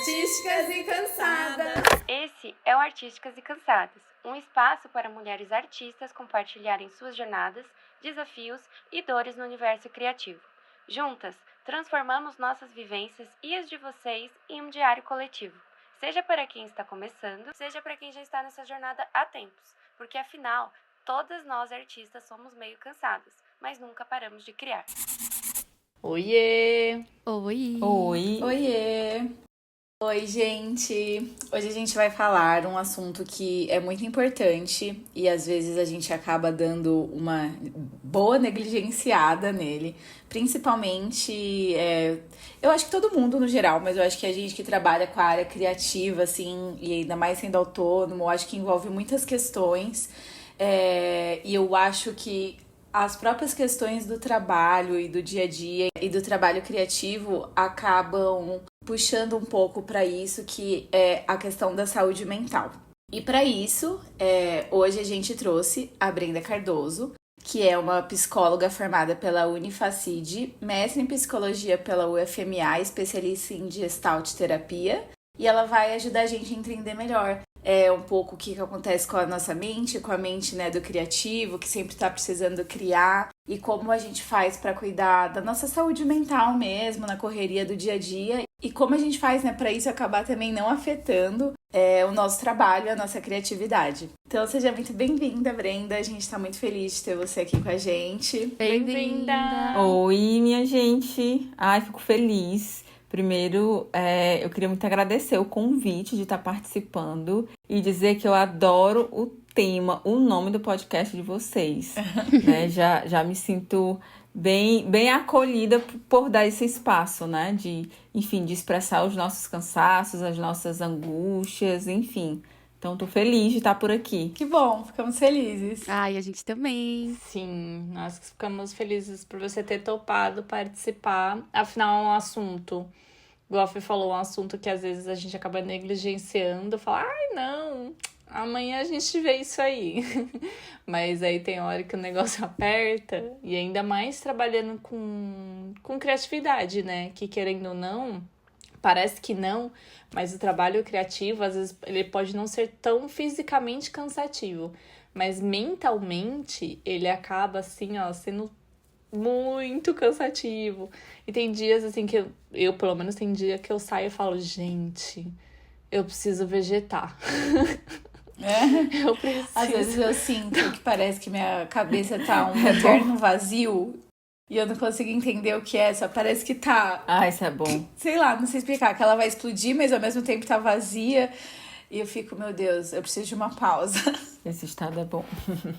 Artísticas e Cansadas. Esse é o Artísticas e Cansadas, um espaço para mulheres artistas compartilharem suas jornadas, desafios e dores no universo criativo. Juntas, transformamos nossas vivências e as de vocês em um diário coletivo. Seja para quem está começando, seja para quem já está nessa jornada há tempos, porque afinal, todas nós artistas somos meio cansadas, mas nunca paramos de criar. Oiê! Oi! Oi! Oiê! Oi, gente! Hoje a gente vai falar um assunto que é muito importante e às vezes a gente acaba dando uma boa negligenciada nele. Principalmente, eu acho que todo mundo no geral, mas eu acho que a gente que trabalha com a área criativa, assim, e ainda mais sendo autônomo, eu acho que envolve muitas questões. E eu acho que as próprias questões do trabalho e do dia a dia e do trabalho criativo acabam puxando um pouco para isso, que é a questão da saúde mental. E para isso, hoje a gente trouxe a Brenda Cardoso, que é uma psicóloga formada pela Unifacid, mestre em psicologia pela UFMA, especialista em Gestalt terapia, e ela vai ajudar a gente a entender melhor um pouco o que acontece com a nossa mente, com a mente, né, do criativo, que sempre está precisando criar, e como a gente faz para cuidar da nossa saúde mental mesmo, na correria do dia a dia, e como a gente faz, né, para isso acabar também não afetando o nosso trabalho, a nossa criatividade. Então seja muito bem-vinda, Brenda, a gente está muito feliz de ter você aqui com a gente. Bem-vinda! Oi, minha gente! Ai, fico feliz. Primeiro, eu queria muito agradecer o convite de estar participando e dizer que eu adoro o tema, o nome do podcast de vocês. Né? Já me sinto bem acolhida por dar esse espaço, né? De expressar os nossos cansaços, as nossas angústias, enfim. Então, tô feliz de estar por aqui. Que bom, ficamos felizes. Ai, a gente também. Sim, nós ficamos felizes por você ter topado participar. Afinal, é um assunto, igual a Fê falou, um assunto que às vezes a gente acaba negligenciando, fala, ai, não, amanhã a gente vê isso aí. Mas aí tem hora que o negócio aperta, e ainda mais trabalhando com criatividade, né? Que querendo ou não, parece que não, mas o trabalho criativo, às vezes, ele pode não ser tão fisicamente cansativo, mas mentalmente ele acaba, assim, ó, sendo muito cansativo. E tem dias, assim, que eu pelo menos, tem dia que eu saio e falo, gente, eu preciso vegetar. Eu preciso. Às vezes eu sinto que parece que minha cabeça tá um eterno vazio e eu não consigo entender o que é, só parece que tá... Ah, isso é bom. Sei lá, não sei explicar, que ela vai explodir, mas ao mesmo tempo tá vazia. E eu fico, meu Deus, eu preciso de uma pausa. Esse estado é bom.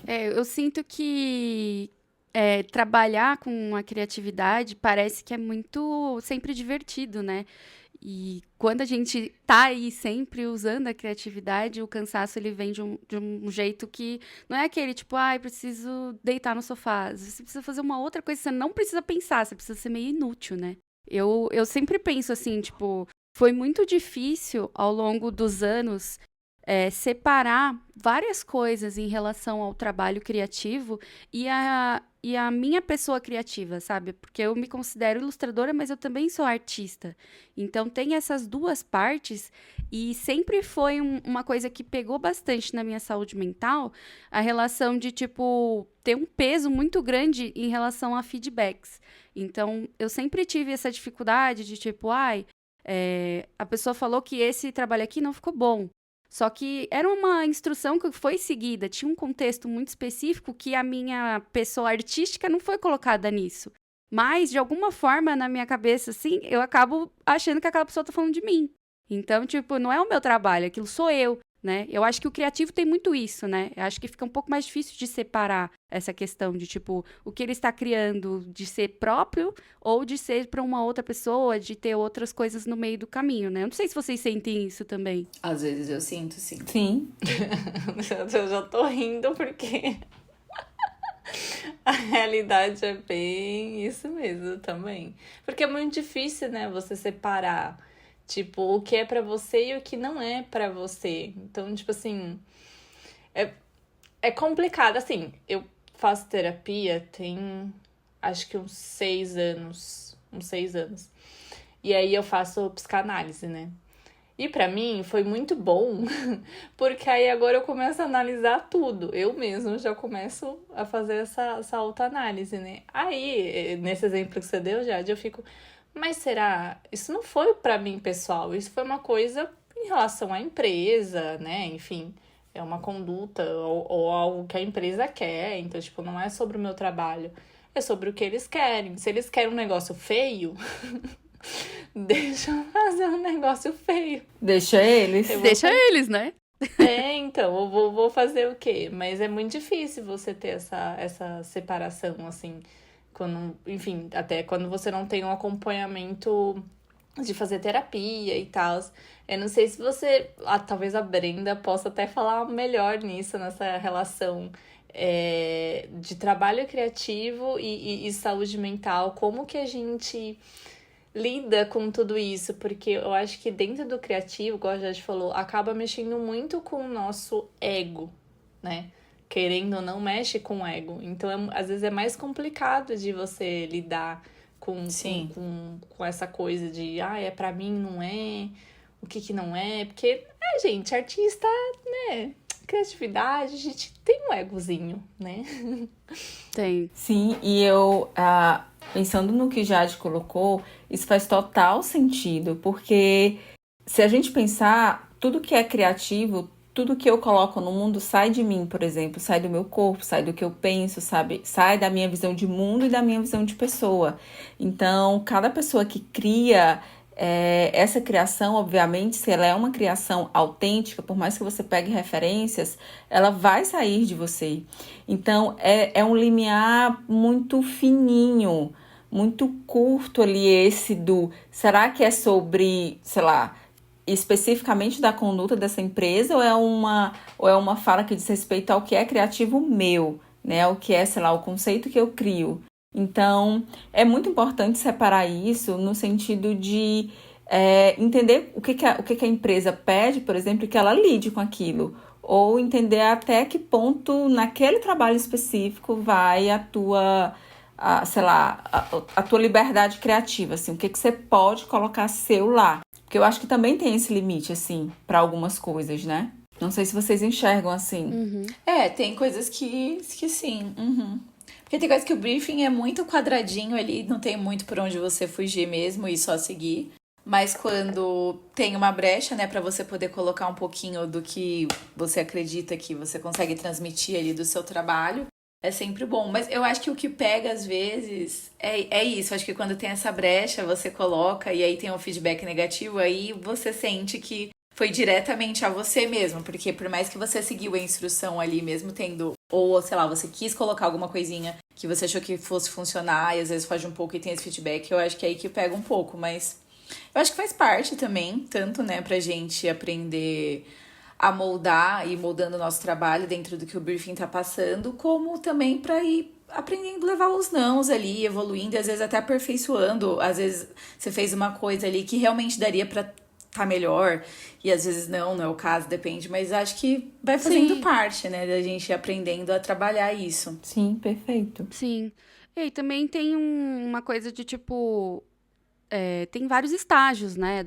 Eu sinto que trabalhar com a criatividade parece que é muito sempre divertido, né? E quando a gente tá aí sempre usando a criatividade, o cansaço ele vem de um jeito que não é aquele tipo, preciso deitar no sofá. Você precisa fazer uma outra coisa, você não precisa pensar, você precisa ser meio inútil, né? Eu sempre penso assim, tipo, foi muito difícil ao longo dos anos separar várias coisas em relação ao trabalho criativo e a minha pessoa criativa, sabe? Porque eu me considero ilustradora, mas eu também sou artista. Então, tem essas duas partes e sempre foi uma coisa que pegou bastante na minha saúde mental, a relação de, tipo, ter um peso muito grande em relação a feedbacks. Então, eu sempre tive essa dificuldade de, tipo, a pessoa falou que esse trabalho aqui não ficou bom. Só que era uma instrução que foi seguida, tinha um contexto muito específico que a minha pessoa artística não foi colocada nisso. Mas, de alguma forma, na minha cabeça, assim, eu acabo achando que aquela pessoa tá falando de mim. Então, tipo, não é o meu trabalho, aquilo sou eu, né? Eu acho que o criativo tem muito isso, né? Eu acho que fica um pouco mais difícil de separar essa questão de, tipo, o que ele está criando de ser próprio ou de ser para uma outra pessoa, de ter outras coisas no meio do caminho, né? Eu não sei se vocês sentem isso também. Às vezes eu sinto, sim. Sim. Eu já tô rindo porque a realidade é bem isso mesmo também. Porque é muito difícil, né, você separar, tipo, o que é pra você e o que não é pra você. Então, tipo assim, é complicado. Assim, eu faço terapia tem, acho que uns 6 anos. E aí eu faço psicanálise, né? E pra mim foi muito bom, porque aí agora eu começo a analisar tudo. Eu mesmo já começo a fazer essa autoanálise, né? Aí, nesse exemplo que você deu, Jade, eu fico, mas será? Isso não foi pra mim, pessoal. Isso foi uma coisa em relação à empresa, né? Enfim, é uma conduta ou algo que a empresa quer. Então, tipo, não é sobre o meu trabalho. É sobre o que eles querem. Se eles querem um negócio feio, deixa eu fazer um negócio feio. Deixa eles. Deixa eles, né? Então, eu vou fazer o quê? Mas é muito difícil você ter essa separação, assim, quando, enfim, até quando você não tem um acompanhamento de fazer terapia e tal. Eu não sei se você, talvez a Brenda possa até falar melhor nisso, nessa relação de trabalho criativo e saúde mental, como que a gente lida com tudo isso, porque eu acho que dentro do criativo, igual a Jade falou, acaba mexendo muito com o nosso ego, né? Querendo ou não, mexe com o ego. Então, às vezes é mais complicado de você lidar Sim. com essa coisa de, é pra mim, não é, o que não é, porque, gente, artista, né? Criatividade, a gente tem um egozinho, né? Tem. Sim, e eu, pensando no que Jade colocou, isso faz total sentido, porque se a gente pensar, tudo que é criativo, tudo que eu coloco no mundo sai de mim, por exemplo, sai do meu corpo, sai do que eu penso, sabe? Sai da minha visão de mundo e da minha visão de pessoa. Então, cada pessoa que cria essa criação, obviamente, se ela é uma criação autêntica, por mais que você pegue referências, ela vai sair de você. Então, é um limiar muito fininho, muito curto ali esse será que é sobre, sei lá, especificamente da conduta dessa empresa ou é uma fala que diz respeito ao que é criativo meu, né? O que é, sei lá, o conceito que eu crio. Então, é muito importante separar isso no sentido de entender o que a empresa pede, por exemplo, e que ela lide com aquilo. Ou entender até que ponto, naquele trabalho específico, vai a tua, sei lá, a tua liberdade criativa, assim, o que você pode colocar seu lá. Porque eu acho que também tem esse limite, assim, para algumas coisas, né? Não sei se vocês enxergam assim. Tem coisas que sim. Uhum. Porque tem coisa que o briefing é muito quadradinho ali, não tem muito por onde você fugir mesmo e só seguir. Mas quando tem uma brecha, né, pra você poder colocar um pouquinho do que você acredita que você consegue transmitir ali do seu trabalho, é sempre bom. Mas eu acho que o que pega às vezes é isso. Eu acho que quando tem essa brecha, você coloca e aí tem um feedback negativo, aí você sente que foi diretamente a você mesmo. Porque por mais que você seguiu a instrução ali, mesmo tendo, ou sei lá, você quis colocar alguma coisinha que você achou que fosse funcionar e às vezes foge um pouco e tem esse feedback, eu acho que é aí que pega um pouco. Mas eu acho que faz parte também, tanto, né, pra gente aprender a moldar e moldando o nosso trabalho dentro do que o briefing tá passando, como também pra ir aprendendo a levar os nãos ali, evoluindo, e às vezes até aperfeiçoando. Às vezes você fez uma coisa ali que realmente daria pra tá melhor, e às vezes não é o caso, depende, mas acho que vai fazendo parte, né, da gente ir aprendendo a trabalhar isso. Sim, perfeito. Sim. E aí também tem uma coisa de, tipo, tem vários estágios, né,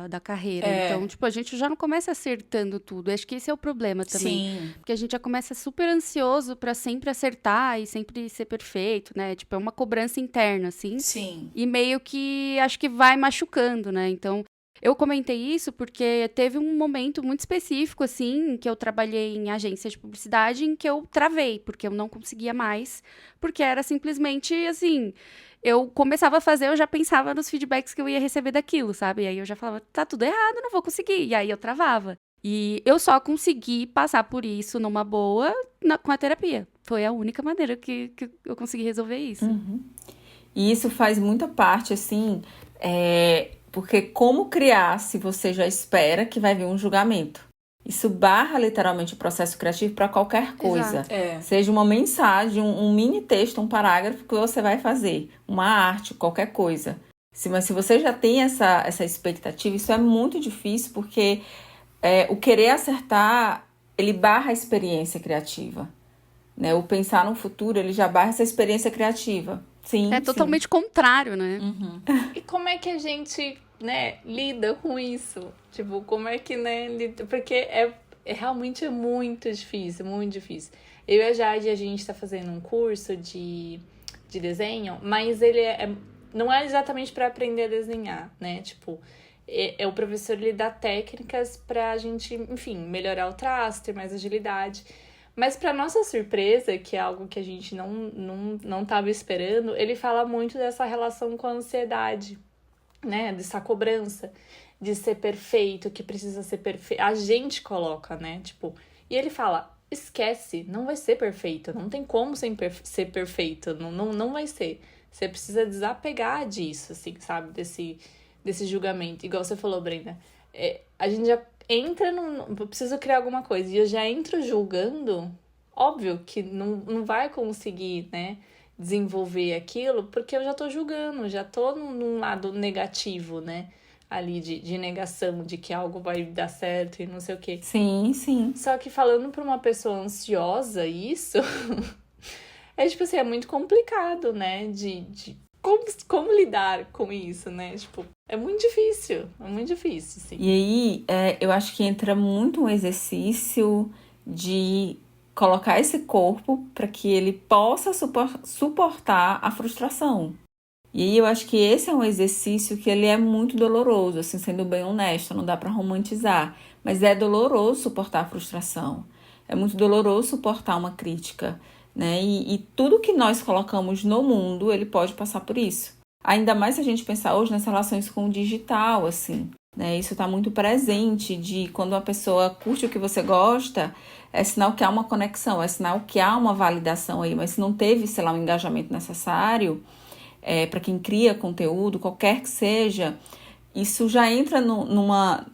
da carreira. Então, tipo, a gente já não começa acertando tudo. Acho que esse é o problema também. Sim. Porque a gente já começa super ansioso pra sempre acertar e sempre ser perfeito, né? Tipo, é uma cobrança interna, assim. Sim. E meio que acho que vai machucando, né? Então, eu comentei isso porque teve um momento muito específico, assim, que eu trabalhei em agência de publicidade em que eu travei, porque eu não conseguia mais, porque era simplesmente, assim, eu começava a fazer, eu já pensava nos feedbacks que eu ia receber daquilo, sabe? E aí eu já falava, tá tudo errado, não vou conseguir. E aí eu travava. E eu só consegui passar por isso numa boa com a terapia. Foi a única maneira que eu consegui resolver isso. E isso faz muita parte, assim, porque como criar se você já espera que vai vir um julgamento? Isso barra literalmente o processo criativo para qualquer coisa. Exato. Seja uma mensagem, um mini texto, um parágrafo que você vai fazer, uma arte, qualquer coisa. Mas se você já tem essa expectativa, isso é muito difícil, porque o querer acertar, ele barra a experiência criativa. Né? O pensar no futuro, ele já barra essa experiência criativa. Sim, É sim. totalmente contrário, né? E como é que a gente, né, lida com isso? Tipo, como é que, né, lida? Porque realmente é muito difícil, muito difícil. Eu e a Jade, a gente tá fazendo um curso de desenho, mas ele não é exatamente para aprender a desenhar, né? Tipo, o professor, ele dá técnicas pra gente, enfim, melhorar o traço, ter mais agilidade. Mas para nossa surpresa, que é algo que a gente não tava esperando, ele fala muito dessa relação com a ansiedade, né? Dessa cobrança de ser perfeito, que precisa ser perfeito. A gente coloca, né? Tipo, e ele fala: esquece, não vai ser perfeito, não tem como ser perfeito, não vai ser. Você precisa desapegar disso, assim, sabe? Desse julgamento. Igual você falou, Brenda. A gente já entra eu preciso criar alguma coisa e eu já entro julgando, óbvio que não vai conseguir, né, desenvolver aquilo, porque eu já tô julgando, já tô num lado negativo, né, ali de negação de que algo vai dar certo e não sei o quê. Sim, sim. Só que falando pra uma pessoa ansiosa isso, tipo assim, é muito complicado, né, como lidar com isso, né, tipo, é muito difícil, sim. E aí, eu acho que entra muito um exercício de colocar esse corpo para que ele possa suportar a frustração. E aí eu acho que esse é um exercício que ele é muito doloroso, assim, sendo bem honesta, não dá para romantizar, mas é doloroso suportar a frustração. É muito doloroso suportar uma crítica, né? E tudo que nós colocamos no mundo, ele pode passar por isso. Ainda mais se a gente pensar hoje nas relações com o digital, assim, né? Isso está muito presente de quando uma pessoa curte o que você gosta, é sinal que há uma conexão, é sinal que há uma validação aí, mas se não teve, sei lá, um engajamento necessário, para quem cria conteúdo, qualquer que seja, isso já entra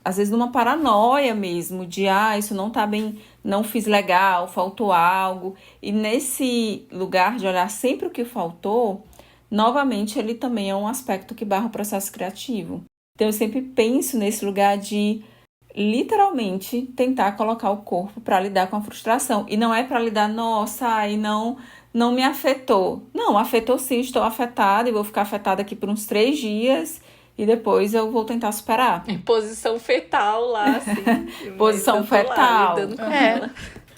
às vezes numa paranoia mesmo, de isso não tá bem, não fiz legal, faltou algo. E nesse lugar de olhar sempre o que faltou, novamente ele também é um aspecto que barra o processo criativo. Então eu sempre penso nesse lugar de literalmente tentar colocar o corpo para lidar com a frustração. E não é para lidar, nossa, e não me afetou. Não, afetou sim, estou afetada e vou ficar afetada aqui por uns 3 dias e depois eu vou tentar superar. Em posição fetal lá, assim. Posição fetal. Lidando com ela.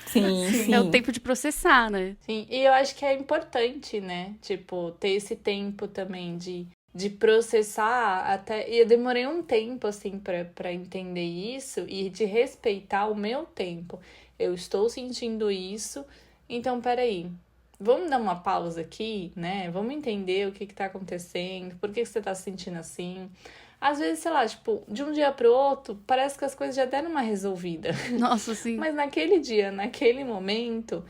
Sim. É o tempo de processar, né? Sim, e eu acho que é importante, né? Tipo, ter esse tempo também de processar até... E eu demorei um tempo, assim, pra entender isso e de respeitar o meu tempo. Eu estou sentindo isso, então, peraí. Vamos dar uma pausa aqui, né? Vamos entender o que tá acontecendo, por que você tá se sentindo assim. Às vezes, sei lá, tipo, de um dia pro outro, parece que as coisas já deram uma resolvida. Nossa, sim. Mas naquele dia, naquele momento,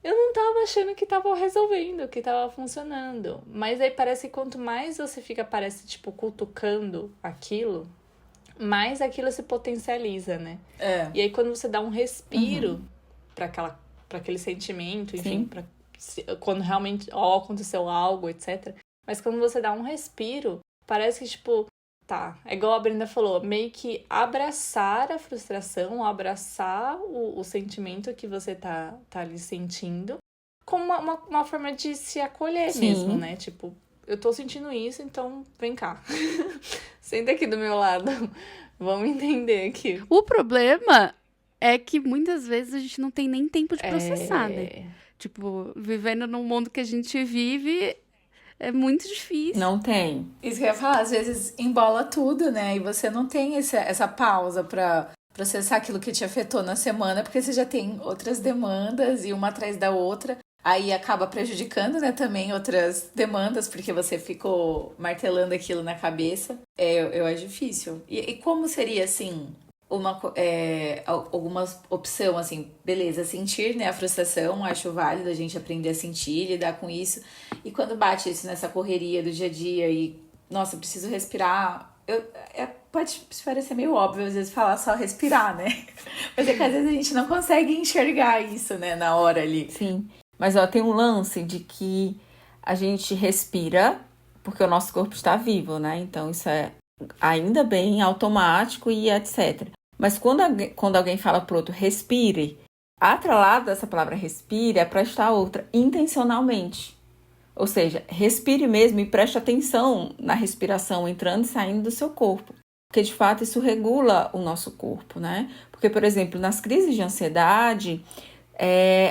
eu não tava achando que tava resolvendo, que tava funcionando. Mas aí parece que quanto mais você fica, parece, tipo, cutucando aquilo, mais aquilo se potencializa, né? E aí quando você dá um respiro pra aquele sentimento, enfim, quando realmente aconteceu algo, etc. Mas quando você dá um respiro, parece que, tipo, tá, é igual a Brenda falou, meio que abraçar a frustração, abraçar o sentimento que você tá ali sentindo, como uma forma de se acolher mesmo, né? Tipo, eu tô sentindo isso, então vem cá. Senta aqui do meu lado. Vamos entender aqui. O problema é que muitas vezes a gente não tem nem tempo de processar, né? Tipo, vivendo num mundo que a gente vive, é muito difícil. Não tem. Isso que eu ia falar, às vezes embola tudo, né? E você não tem essa pausa pra processar aquilo que te afetou na semana, porque você já tem outras demandas e uma atrás da outra. Aí acaba prejudicando, né, também outras demandas, porque você ficou martelando aquilo na cabeça. Eu acho difícil. E como seria, assim, alguma opção, assim, beleza, sentir, né, a frustração, acho válido a gente aprender a sentir, lidar com isso. E quando bate isso nessa correria do dia a dia e, nossa, preciso respirar, pode parecer meio óbvio, às vezes, falar só respirar, né? Mas é que às vezes a gente não consegue enxergar isso, né, na hora ali. Sim. Mas tem um lance de que a gente respira porque o nosso corpo está vivo, né? Então isso é ainda bem automático e etc. Mas quando alguém fala pro outro respire, atrelado dessa palavra respire é para estar outra intencionalmente. Ou seja, respire mesmo e preste atenção na respiração entrando e saindo do seu corpo. Porque, de fato, isso regula o nosso corpo, né? Porque, por exemplo, nas crises de ansiedade,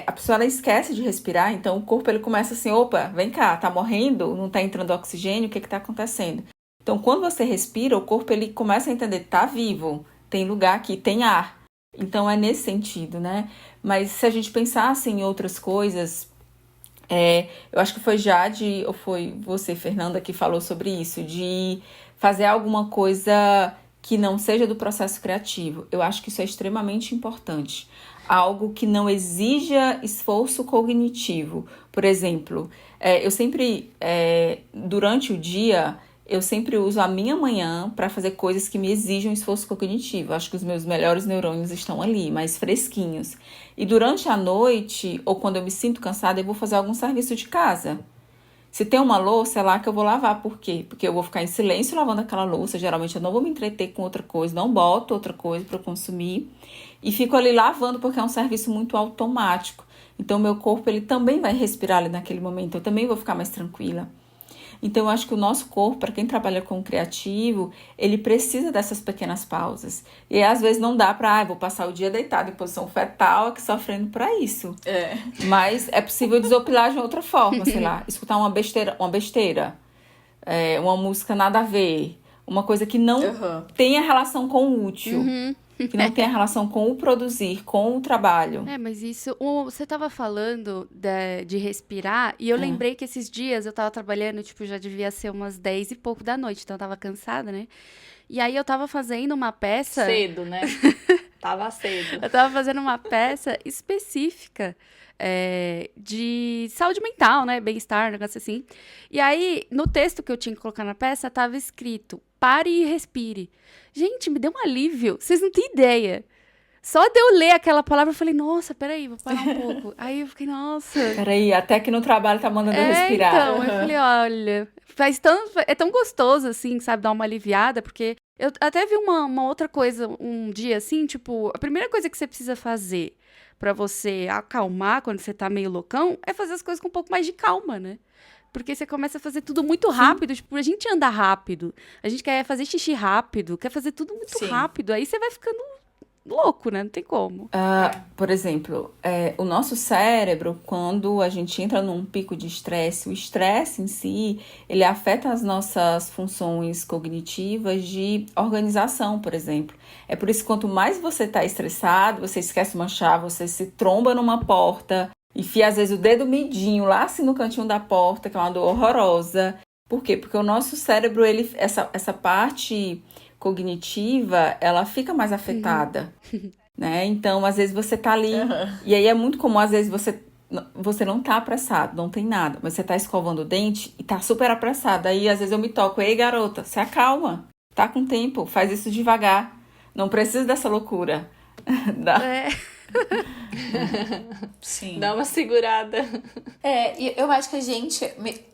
a pessoa ela esquece de respirar, então o corpo ele começa assim, opa, vem cá, tá morrendo, não tá entrando oxigênio, o que que tá acontecendo? Então, quando você respira, o corpo ele começa a entender, tá vivo, tem lugar aqui, tem ar. Então, é nesse sentido, né? Mas se a gente pensasse em outras coisas, eu acho que foi Jade, ou foi você, Fernanda, que falou sobre isso, de fazer alguma coisa que não seja do processo criativo. Eu acho que isso é extremamente importante. Algo que não exija esforço cognitivo. Por exemplo, eu sempre, durante o dia, eu sempre uso a minha manhã para fazer coisas que me exijam esforço cognitivo. Acho que os meus melhores neurônios estão ali, mais fresquinhos. E durante a noite, ou quando eu me sinto cansada, eu vou fazer algum serviço de casa. Se tem uma louça, é lá que eu vou lavar. Por quê? Porque eu vou ficar em silêncio lavando aquela louça. Geralmente eu não vou me entreter com outra coisa, não boto outra coisa para consumir. E fico ali lavando porque é um serviço muito automático. Então, meu corpo ele também vai respirar ali naquele momento. Eu também vou ficar mais tranquila. Então, eu acho que o nosso corpo, para quem trabalha com o criativo, ele precisa dessas pequenas pausas. E às vezes não dá para, vou passar o dia deitado em posição fetal aqui sofrendo para isso. Mas é possível desopilar de outra forma, sei lá, escutar uma besteira, uma música nada a ver, uma coisa que não tenha relação com o útil. Que não tem a relação com o produzir, com o trabalho. Mas isso... Você tava falando de respirar, e eu lembrei que esses dias eu tava trabalhando, tipo, já devia ser umas 10 e pouco da noite, então eu tava cansada, né? E aí eu tava fazendo uma peça... Cedo, né? Tava cedo. Eu tava fazendo uma peça específica de saúde mental, né? Bem-estar, um negócio assim. E aí, no texto que eu tinha que colocar na peça, tava escrito: pare e respire. Gente, me deu um alívio. Vocês não têm ideia. Só de eu ler aquela palavra, eu falei, nossa, peraí, vou parar um pouco. Aí eu fiquei, nossa... Peraí, até que no trabalho tá mandando eu respirar. Então, eu falei, olha, é tão gostoso, assim, sabe, dar uma aliviada, porque eu até vi uma outra coisa um dia, assim, tipo, a primeira coisa que você precisa fazer pra você acalmar quando você tá meio loucão é fazer as coisas com um pouco mais de calma, né? Porque você começa a fazer tudo muito rápido. Tipo, a gente anda rápido. A gente quer fazer xixi rápido. Quer fazer tudo muito rápido. Aí você vai ficando louco, né? Não tem como. Por exemplo, o nosso cérebro, quando a gente entra num pico de estresse, o estresse em si, ele afeta as nossas funções cognitivas de organização, por exemplo. É por isso que quanto mais você está estressado, você esquece uma chave, você se tromba numa porta, enfia, às vezes, o dedo midinho lá assim no cantinho da porta, que é uma dor horrorosa. Por quê? Porque o nosso cérebro, essa parte cognitiva, ela fica mais afetada, né? Então, às vezes, você tá ali... E aí, é muito comum, às vezes, você não tá apressado, não tem nada, mas você tá escovando o dente e tá super apressado. Aí, às vezes, eu me toco. Ei, garota, se acalma. Tá com tempo, faz isso devagar. Não precisa dessa loucura. Sim. Dá uma segurada. E eu acho que a gente...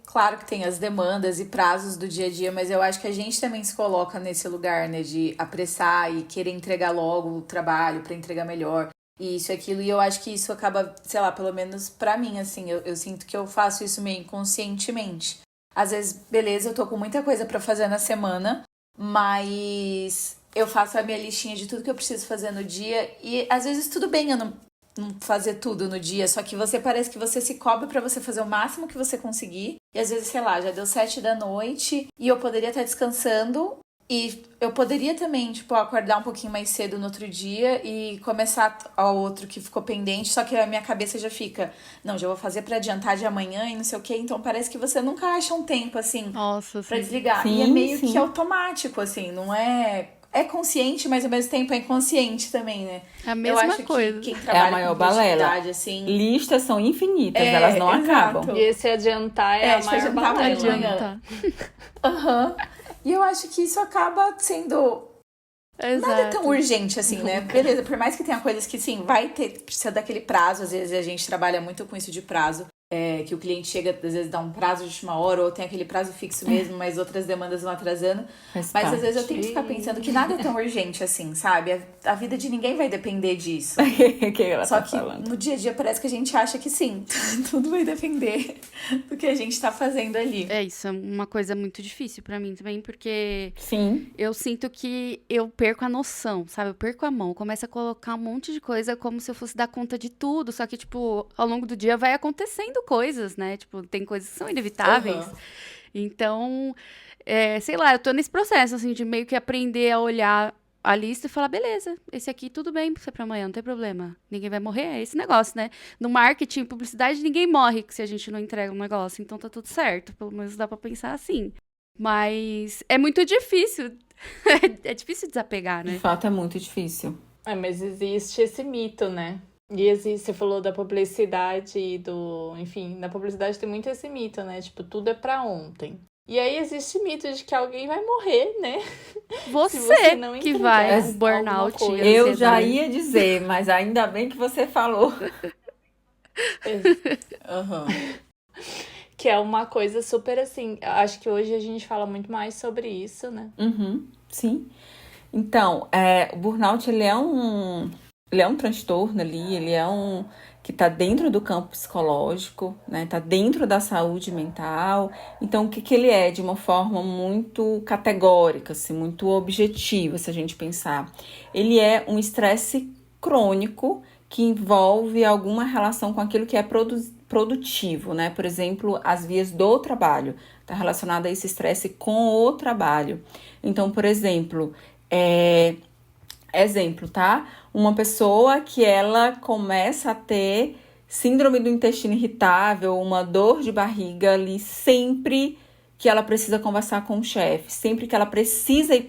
Claro que tem as demandas e prazos do dia a dia, mas eu acho que a gente também se coloca nesse lugar, né? De apressar e querer entregar logo o trabalho pra entregar melhor. E isso e aquilo. E eu acho que isso acaba, sei lá, pelo menos pra mim, assim, eu sinto que eu faço isso meio inconscientemente. Às vezes, beleza, eu tô com muita coisa pra fazer na semana, mas eu faço a minha listinha de tudo que eu preciso fazer no dia. E às vezes tudo bem eu não fazer tudo no dia, só que parece que você se cobra pra você fazer o máximo que você conseguir, e às vezes, sei lá, já deu 7 da noite e eu poderia estar descansando, e eu poderia também, tipo, acordar um pouquinho mais cedo no outro dia e começar ao outro que ficou pendente, só que a minha cabeça já fica, não, já vou fazer pra adiantar de amanhã e não sei o quê, então parece que você nunca acha um tempo, assim, Nossa, pra desligar, e é meio que automático, assim, não é... É consciente, mas ao mesmo tempo é inconsciente também, né? É a mesma eu acho coisa. Que quem trabalha a maior com balela. assim... Listas são infinitas, elas não acabam. E esse adiantar é a maior balela. E eu acho que isso acaba sendo... Nada tão urgente assim, né? Beleza, por mais que tenha coisas que, sim, vai ter... Precisa daquele prazo, às vezes a gente trabalha muito com isso de prazo. que o cliente chega, às vezes dá um prazo de última hora, ou tem aquele prazo fixo mesmo, mas outras demandas vão atrasando. Faz Mas às parte. vezes eu tenho que ficar pensando que nada é tão urgente assim, sabe? A vida de ninguém vai depender disso. Que ela Só tá que falando. no dia a dia parece que a gente acha que sim, tudo vai depender do que a gente tá fazendo ali. É isso, é uma coisa muito difícil pra mim também, porque Sim, eu sinto que eu perco a noção, sabe? Eu perco a mão, eu começo a colocar um monte de coisa como se eu fosse dar conta de tudo, só que, tipo, ao longo do dia vai acontecendo coisas, né? Tipo, tem coisas que são inevitáveis. Aham. Então, sei lá, eu tô nesse processo, assim, de meio que aprender a olhar a lista e falar, beleza, esse aqui tudo bem pra ser pra amanhã, não tem problema. Ninguém vai morrer, é esse negócio, né? No marketing, publicidade, ninguém morre se a gente não entrega um negócio, então tá tudo certo, pelo menos dá pra pensar assim. Mas é muito difícil, é difícil desapegar, de né? fato é muito difícil. Mas existe esse mito, né? E existe, você falou da publicidade e do... Enfim, na publicidade tem muito esse mito, né? Tipo, tudo é pra ontem. E aí existe mito de que alguém vai morrer, né? Se você Você não que entregar vai, o alguma burnout e a coisa. Eu já ansiedade. ia dizer, mas ainda bem que você falou. Aham. Que é uma coisa super assim. Acho que hoje a gente fala muito mais sobre isso, né? Uhum, sim. Então, o burnout, ele é um transtorno ali, ele é um que está dentro do campo psicológico, né? Está dentro da saúde mental. Então, o que que ele é? De uma forma muito categórica, assim, muito objetiva, se a gente pensar. Ele é um estresse crônico que envolve alguma relação com aquilo que é produtivo, né? Por exemplo, as vias do trabalho. Está relacionado a esse estresse com o trabalho. Então, por exemplo, exemplo, tá? Uma pessoa que ela começa a ter síndrome do intestino irritável, uma dor de barriga ali sempre que ela precisa conversar com o chefe, sempre que ela precisa ir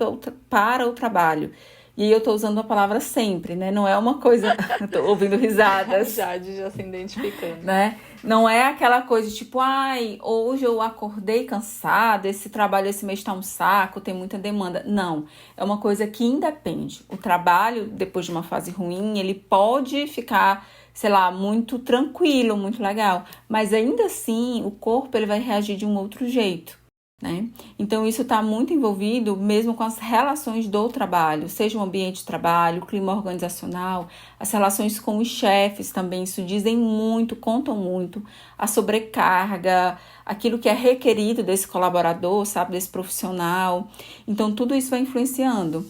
para o trabalho. E aí eu tô usando a palavra sempre, né? Não é uma coisa... Tô ouvindo risadas. Jade já se identificando. Né? Não é aquela coisa tipo, ai, hoje eu acordei cansada, esse trabalho esse mês tá um saco, tem muita demanda. Não, é uma coisa que independe. O trabalho, depois de uma fase ruim, ele pode ficar, sei lá, muito tranquilo, muito legal, mas ainda assim o corpo ele vai reagir de um outro jeito. Né? Então, isso está muito envolvido mesmo com as relações do trabalho, seja o ambiente de trabalho, o clima organizacional, as relações com os chefes também, isso dizem muito, contam muito, a sobrecarga, aquilo que é requerido desse colaborador, sabe, desse profissional. Então, tudo isso vai influenciando.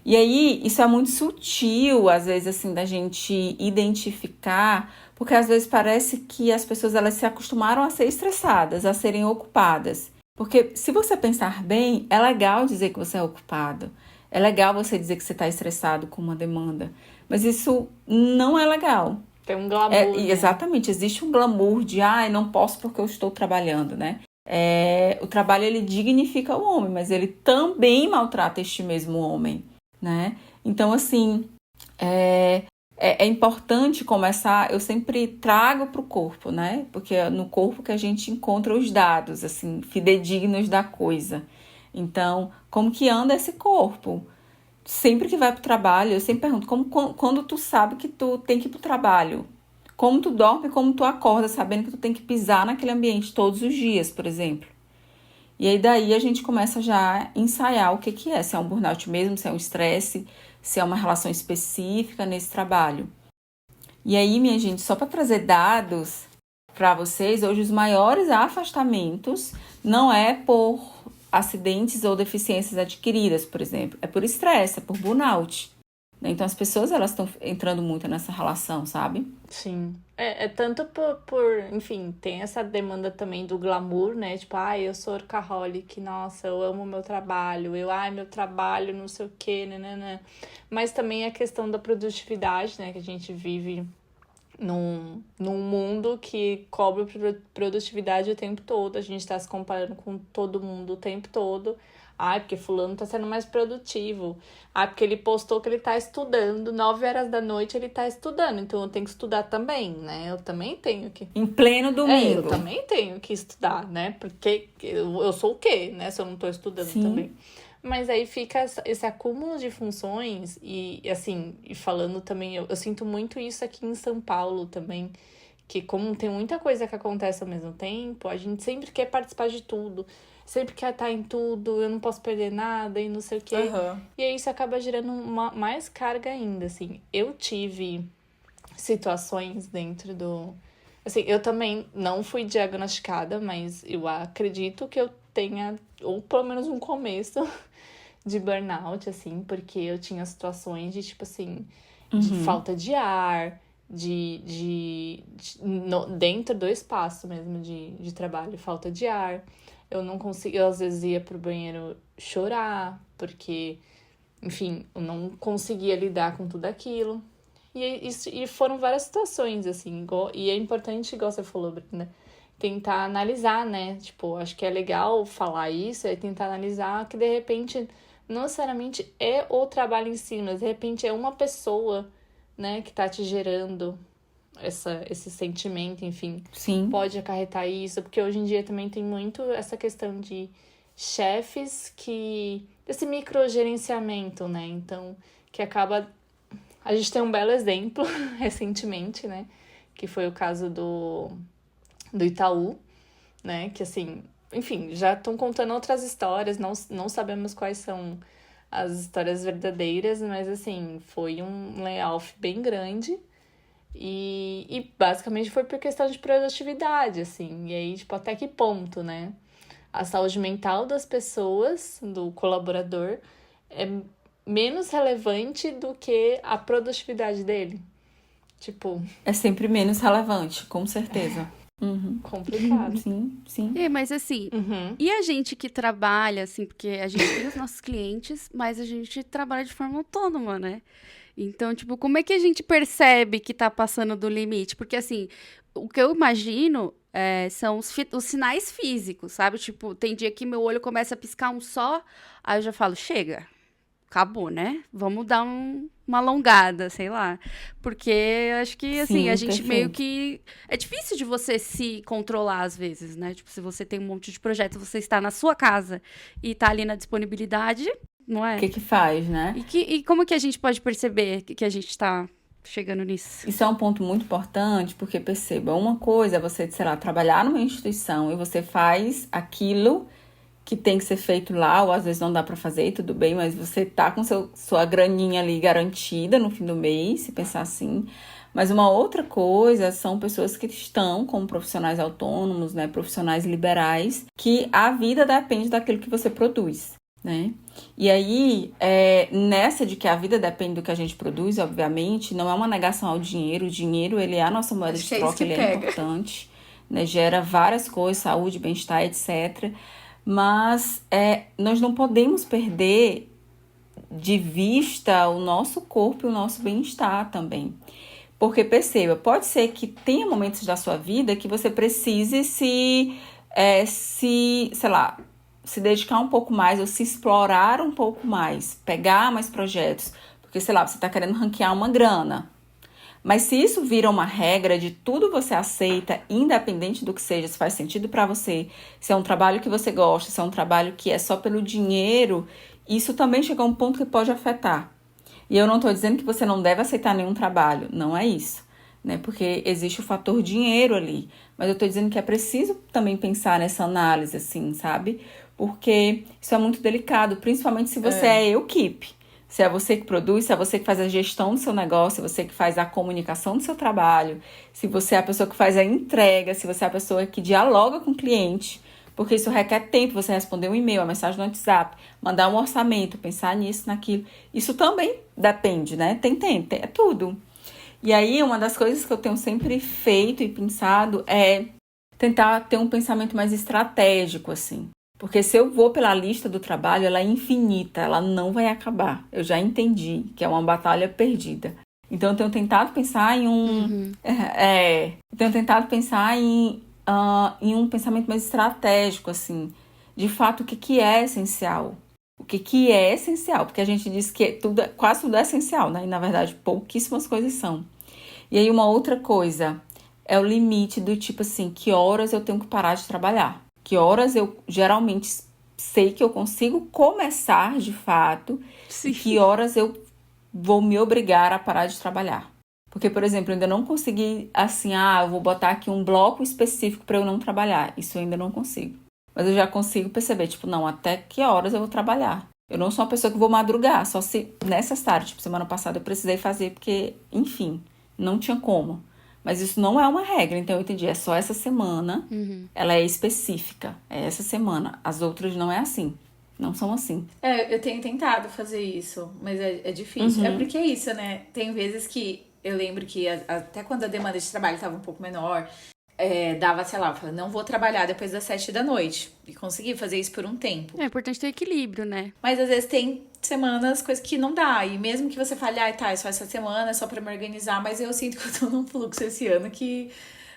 E aí, isso é muito sutil, às vezes, assim, da gente identificar, porque às vezes parece que as pessoas elas se acostumaram a ser estressadas, a serem ocupadas. Porque se você pensar bem, é legal dizer que você é ocupado. É legal você dizer que você está estressado com uma demanda. Mas isso não é legal. Tem um glamour, né? Exatamente, existe um glamour de, não posso porque eu estou trabalhando, né? O trabalho, ele dignifica o homem, mas ele também maltrata este mesmo homem, né? Então, assim, é importante começar, eu sempre trago para o corpo, né? Porque é no corpo que a gente encontra os dados, assim, fidedignos da coisa. Então, como que anda esse corpo? Sempre que vai para o trabalho, eu sempre pergunto, quando tu sabe que tu tem que ir para o trabalho? Como tu dorme, como tu acorda, sabendo que tu tem que pisar naquele ambiente todos os dias, por exemplo. E aí daí a gente começa já a ensaiar o que é, se é um burnout mesmo, se é um estresse, se é uma relação específica nesse trabalho. E aí, minha gente, só para trazer dados para vocês, hoje os maiores afastamentos não é por acidentes ou deficiências adquiridas, por exemplo, é por estresse, é por burnout. Então as pessoas elas estão entrando muito nessa relação, sabe? Sim. É tanto enfim, tem essa demanda também do glamour, né? Tipo, eu sou workaholic, nossa, eu amo meu trabalho, meu trabalho, não sei o quê, né? Mas também a questão da produtividade, né? Que a gente vive num mundo que cobra produtividade o tempo todo, a gente tá se comparando com todo mundo o tempo todo. Porque fulano tá sendo mais produtivo. Porque ele postou que ele tá estudando, 9 horas da noite ele tá estudando, então eu tenho que estudar também, né? Eu também tenho que... Em pleno domingo. Eu também tenho que estudar, né? Porque eu sou o quê, né? Se eu não tô estudando Sim. também. Mas aí fica esse acúmulo de funções e assim, e falando também, eu sinto muito isso aqui em São Paulo também, Que como tem muita coisa que acontece ao mesmo tempo, a gente sempre quer participar de tudo, sempre quer estar em tudo, eu não posso perder nada e não sei o quê. Aham. E aí isso acaba gerando mais carga ainda, assim. Eu tive situações dentro do... Assim, eu também não fui diagnosticada, mas eu acredito que eu tenha, ou pelo menos um começo de burnout, assim, porque eu tinha situações de, tipo assim, de falta de ar, dentro do espaço mesmo de trabalho, falta de ar. Eu não conseguia, eu às vezes ia pro banheiro chorar, porque, enfim, eu não conseguia lidar com tudo aquilo. E foram várias situações, assim, e é importante, igual você falou, Brenda, tentar analisar, né? Tipo, acho que é legal falar isso, é tentar analisar que, de repente, não necessariamente é o trabalho em si, mas, de repente, é uma pessoa, né, que tá te gerando esse sentimento, enfim. Sim. Pode acarretar isso, porque hoje em dia também tem muito essa questão de chefes desse microgerenciamento, né? Então, que acaba... A gente tem um belo exemplo recentemente, né? Que foi o caso do Itaú, né? Que, assim, enfim, já estão contando outras histórias, não sabemos quais são as histórias verdadeiras, mas, assim, foi um layoff bem grande e basicamente foi por questão de produtividade, assim. E aí, tipo, até que ponto, né? A saúde mental das pessoas, do colaborador, é menos relevante do que a produtividade dele. Tipo, É sempre menos relevante, com certeza. complicado. Sim. Mas assim, Uhum. e a gente que trabalha, assim, porque a gente tem os nossos clientes, mas a gente trabalha de forma autônoma, né? Então, tipo, como é que a gente percebe que tá passando do limite? Porque, assim, o que eu imagino são os sinais físicos, sabe? Tipo, tem dia que meu olho começa a piscar um só, aí eu já falo, chega, acabou, né? Vamos dar uma alongada, sei lá. Porque eu acho que, assim, a Sim, gente meio perfeito. que... É difícil de você se controlar às vezes, né? Tipo, se você tem um monte de projeto, você está na sua casa e tá ali na disponibilidade, não O é? que faz, né? E como que a gente pode perceber que a gente está chegando nisso? Isso é um ponto muito importante, porque perceba, uma coisa é você, sei lá, trabalhar numa instituição e você faz aquilo que tem que ser feito lá, ou às vezes não dá pra fazer, tudo bem, mas você tá com sua graninha ali garantida no fim do mês, se pensar assim. Mas uma outra coisa são pessoas que estão como profissionais autônomos, né, profissionais liberais, que a vida depende daquilo que você produz, né? E aí, nessa de que a vida depende do que a gente produz, obviamente, não é uma negação ao dinheiro. O dinheiro, ele é a nossa moeda Acho de que é isso troca, que ele é pega. importante, né? Gera várias coisas, saúde, bem-estar, etc. Mas nós não podemos perder de vista o nosso corpo e o nosso bem-estar também. Porque perceba, pode ser que tenha momentos da sua vida que você precise sei lá, se dedicar um pouco mais ou se explorar um pouco mais, pegar mais projetos. Porque, sei lá, você está querendo ranquear uma grana. Mas se isso vira uma regra de tudo você aceita, independente do que seja, se faz sentido para você, se é um trabalho que você gosta, se é um trabalho que é só pelo dinheiro, isso também chega a um ponto que pode afetar. E eu não estou dizendo que você não deve aceitar nenhum trabalho, não é isso, né? Porque existe o fator dinheiro ali. Mas eu estou dizendo que é preciso também pensar nessa análise, assim, sabe? Porque isso é muito delicado, principalmente se você é equipe. Se é você que produz, se é você que faz a gestão do seu negócio, se é você que faz a comunicação do seu trabalho, se você é a pessoa que faz a entrega, se você é a pessoa que dialoga com o cliente, porque isso requer tempo, você responder um e-mail, uma mensagem no WhatsApp, mandar um orçamento, pensar nisso, naquilo. Isso também depende, né? Tem tempo, é tudo. E aí, uma das coisas que eu tenho sempre feito e pensado é tentar ter um pensamento mais estratégico, assim. Porque se eu vou pela lista do trabalho, ela é infinita, ela não vai acabar. Eu já entendi que é uma batalha perdida. Então, eu tenho tentado pensar em tenho tentado pensar em um pensamento mais estratégico, assim. De fato, o que é essencial? O que é essencial? Porque a gente diz que quase tudo é essencial, né? E, na verdade, pouquíssimas coisas são. E aí, uma outra coisa é o limite do tipo assim, que horas eu tenho que parar de trabalhar? Que horas eu geralmente sei que eu consigo começar de fato Sim. e que horas eu vou me obrigar a parar de trabalhar. Porque, por exemplo, eu ainda não consegui, assim, eu vou botar aqui um bloco específico para eu não trabalhar. Isso eu ainda não consigo. Mas eu já consigo perceber, tipo, não, até que horas eu vou trabalhar. Eu não sou uma pessoa que vou madrugar, só se necessário. Tipo, semana passada eu precisei fazer porque, enfim, não tinha como. Mas isso não é uma regra, então eu entendi. É só essa semana, ela é específica. É essa semana. As outras não é assim. Não são assim. Eu tenho tentado fazer isso, mas é difícil. É porque é isso, né? Tem vezes que eu lembro que até quando a demanda de trabalho estava um pouco menor, dava, sei lá, eu falei, não vou trabalhar depois das 7 da noite. E consegui fazer isso por um tempo. É importante ter equilíbrio, né? Mas às vezes tem semanas, coisas que não dá. E mesmo que você fale, tá, é só essa semana, é só pra me organizar. Mas eu sinto que eu tô num fluxo esse ano que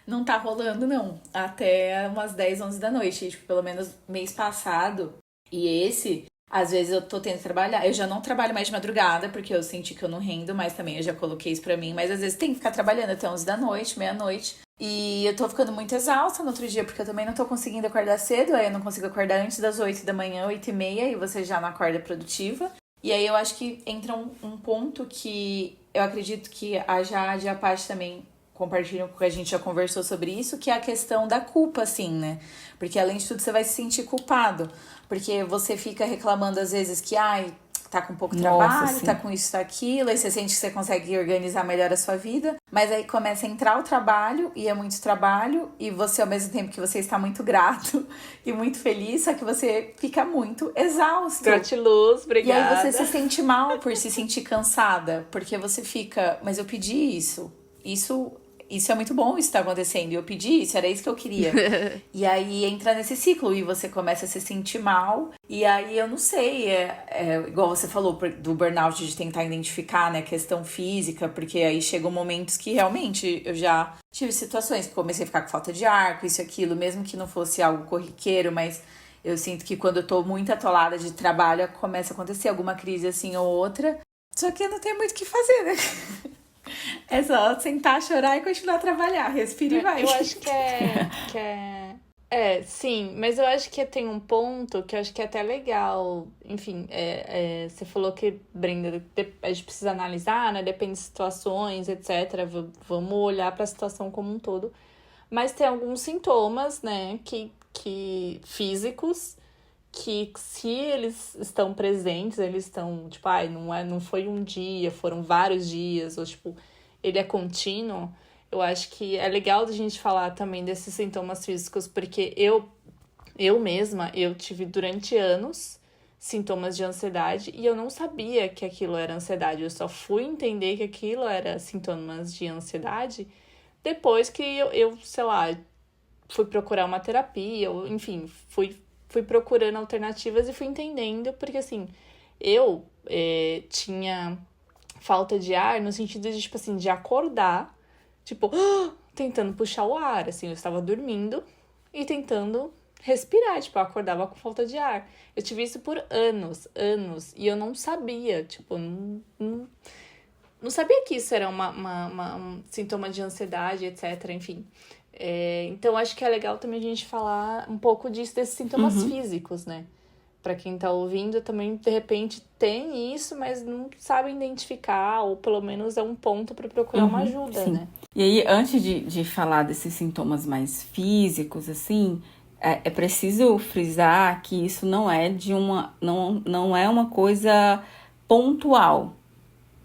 não tá rolando, não. Até umas 10, 11 da noite. E, tipo, pelo menos mês passado e esse, às vezes eu tô tendo que trabalhar. Eu já não trabalho mais de madrugada, porque eu senti que eu não rendo, mas também eu já coloquei isso pra mim. Mas às vezes tem que ficar trabalhando até 11 da noite, meia-noite. E eu tô ficando muito exausta no outro dia, porque eu também não tô conseguindo acordar cedo. Aí eu não consigo acordar antes das 8 da manhã, 8h30, e você já não acorda produtiva. E aí eu acho que entra um ponto que eu acredito que a Jade e a Paty também compartilham, porque a gente já conversou sobre isso, que é a questão da culpa, assim, né? Porque além de tudo você vai se sentir culpado, porque você fica reclamando às vezes que, tá com pouco trabalho, sim. tá com isso, tá aquilo, aí você sente que você consegue organizar melhor a sua vida, mas aí começa a entrar o trabalho, e é muito trabalho, e você, ao mesmo tempo que você está muito grato e muito feliz, só que você fica muito exausto. Gratiluz, obrigada. E aí você se sente mal por se sentir cansada, porque você fica, mas eu pedi isso é muito bom, isso tá acontecendo, e eu pedi isso, era isso que eu queria. E aí entra nesse ciclo, e você começa a se sentir mal, e aí eu não sei, igual você falou do burnout, de tentar identificar, né, questão física, porque aí chegam momentos que realmente eu já tive situações que comecei a ficar com falta de ar, com isso e aquilo, mesmo que não fosse algo corriqueiro, mas eu sinto que quando eu tô muito atolada de trabalho, começa a acontecer alguma crise assim ou outra, só que eu não tenho muito o que fazer, né? É só sentar, chorar e continuar a trabalhar. Respira e vai. Eu acho sim, mas eu acho que tem um ponto que eu acho que é até legal. Enfim, você falou que, Brenda, a gente precisa analisar, né? Depende de situações, etc. Vamos olhar para a situação como um todo. Mas tem alguns sintomas, né? Que físicos, que se eles estão presentes, eles estão, tipo, não foi um dia, foram vários dias, ou tipo, ele é contínuo, eu acho que é legal da gente falar também desses sintomas físicos, porque eu mesma, eu tive durante anos sintomas de ansiedade e eu não sabia que aquilo era ansiedade, eu só fui entender que aquilo era sintomas de ansiedade depois que eu sei lá, fui procurar uma terapia, enfim, fui procurando alternativas e fui entendendo, porque assim, eu tinha falta de ar no sentido de, tipo assim, de acordar, tipo, tentando puxar o ar, assim, eu estava dormindo e tentando respirar, tipo, eu acordava com falta de ar. Eu tive isso por anos, e eu não sabia, tipo, não sabia que isso era um sintoma de ansiedade, etc, enfim. Então, acho que é legal também a gente falar um pouco desses sintomas físicos, né? Pra quem tá ouvindo, também, de repente, tem isso, mas não sabe identificar, ou pelo menos é um ponto para procurar uma ajuda, sim. né? E aí, antes de falar desses sintomas mais físicos, assim, é preciso frisar que isso não é não é uma coisa pontual,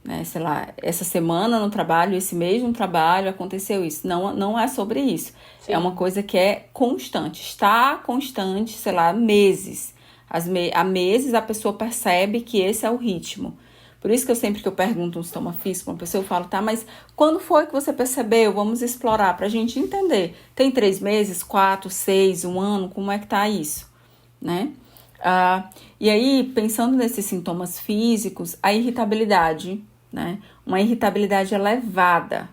né? Sei lá, essa semana no trabalho, esse mês no trabalho, aconteceu isso. Não é sobre isso. Sim. É uma coisa que é constante. Está constante, sei lá, meses. Há meses a pessoa percebe que esse é o ritmo. Por isso que sempre que eu pergunto um sintoma físico, uma pessoa, eu falo, tá, mas quando foi que você percebeu? Vamos explorar pra gente entender. Tem 3 meses, 4, 6, 1 ano? Como é que tá isso? Né? E aí, pensando nesses sintomas físicos, a irritabilidade, né? Uma irritabilidade elevada.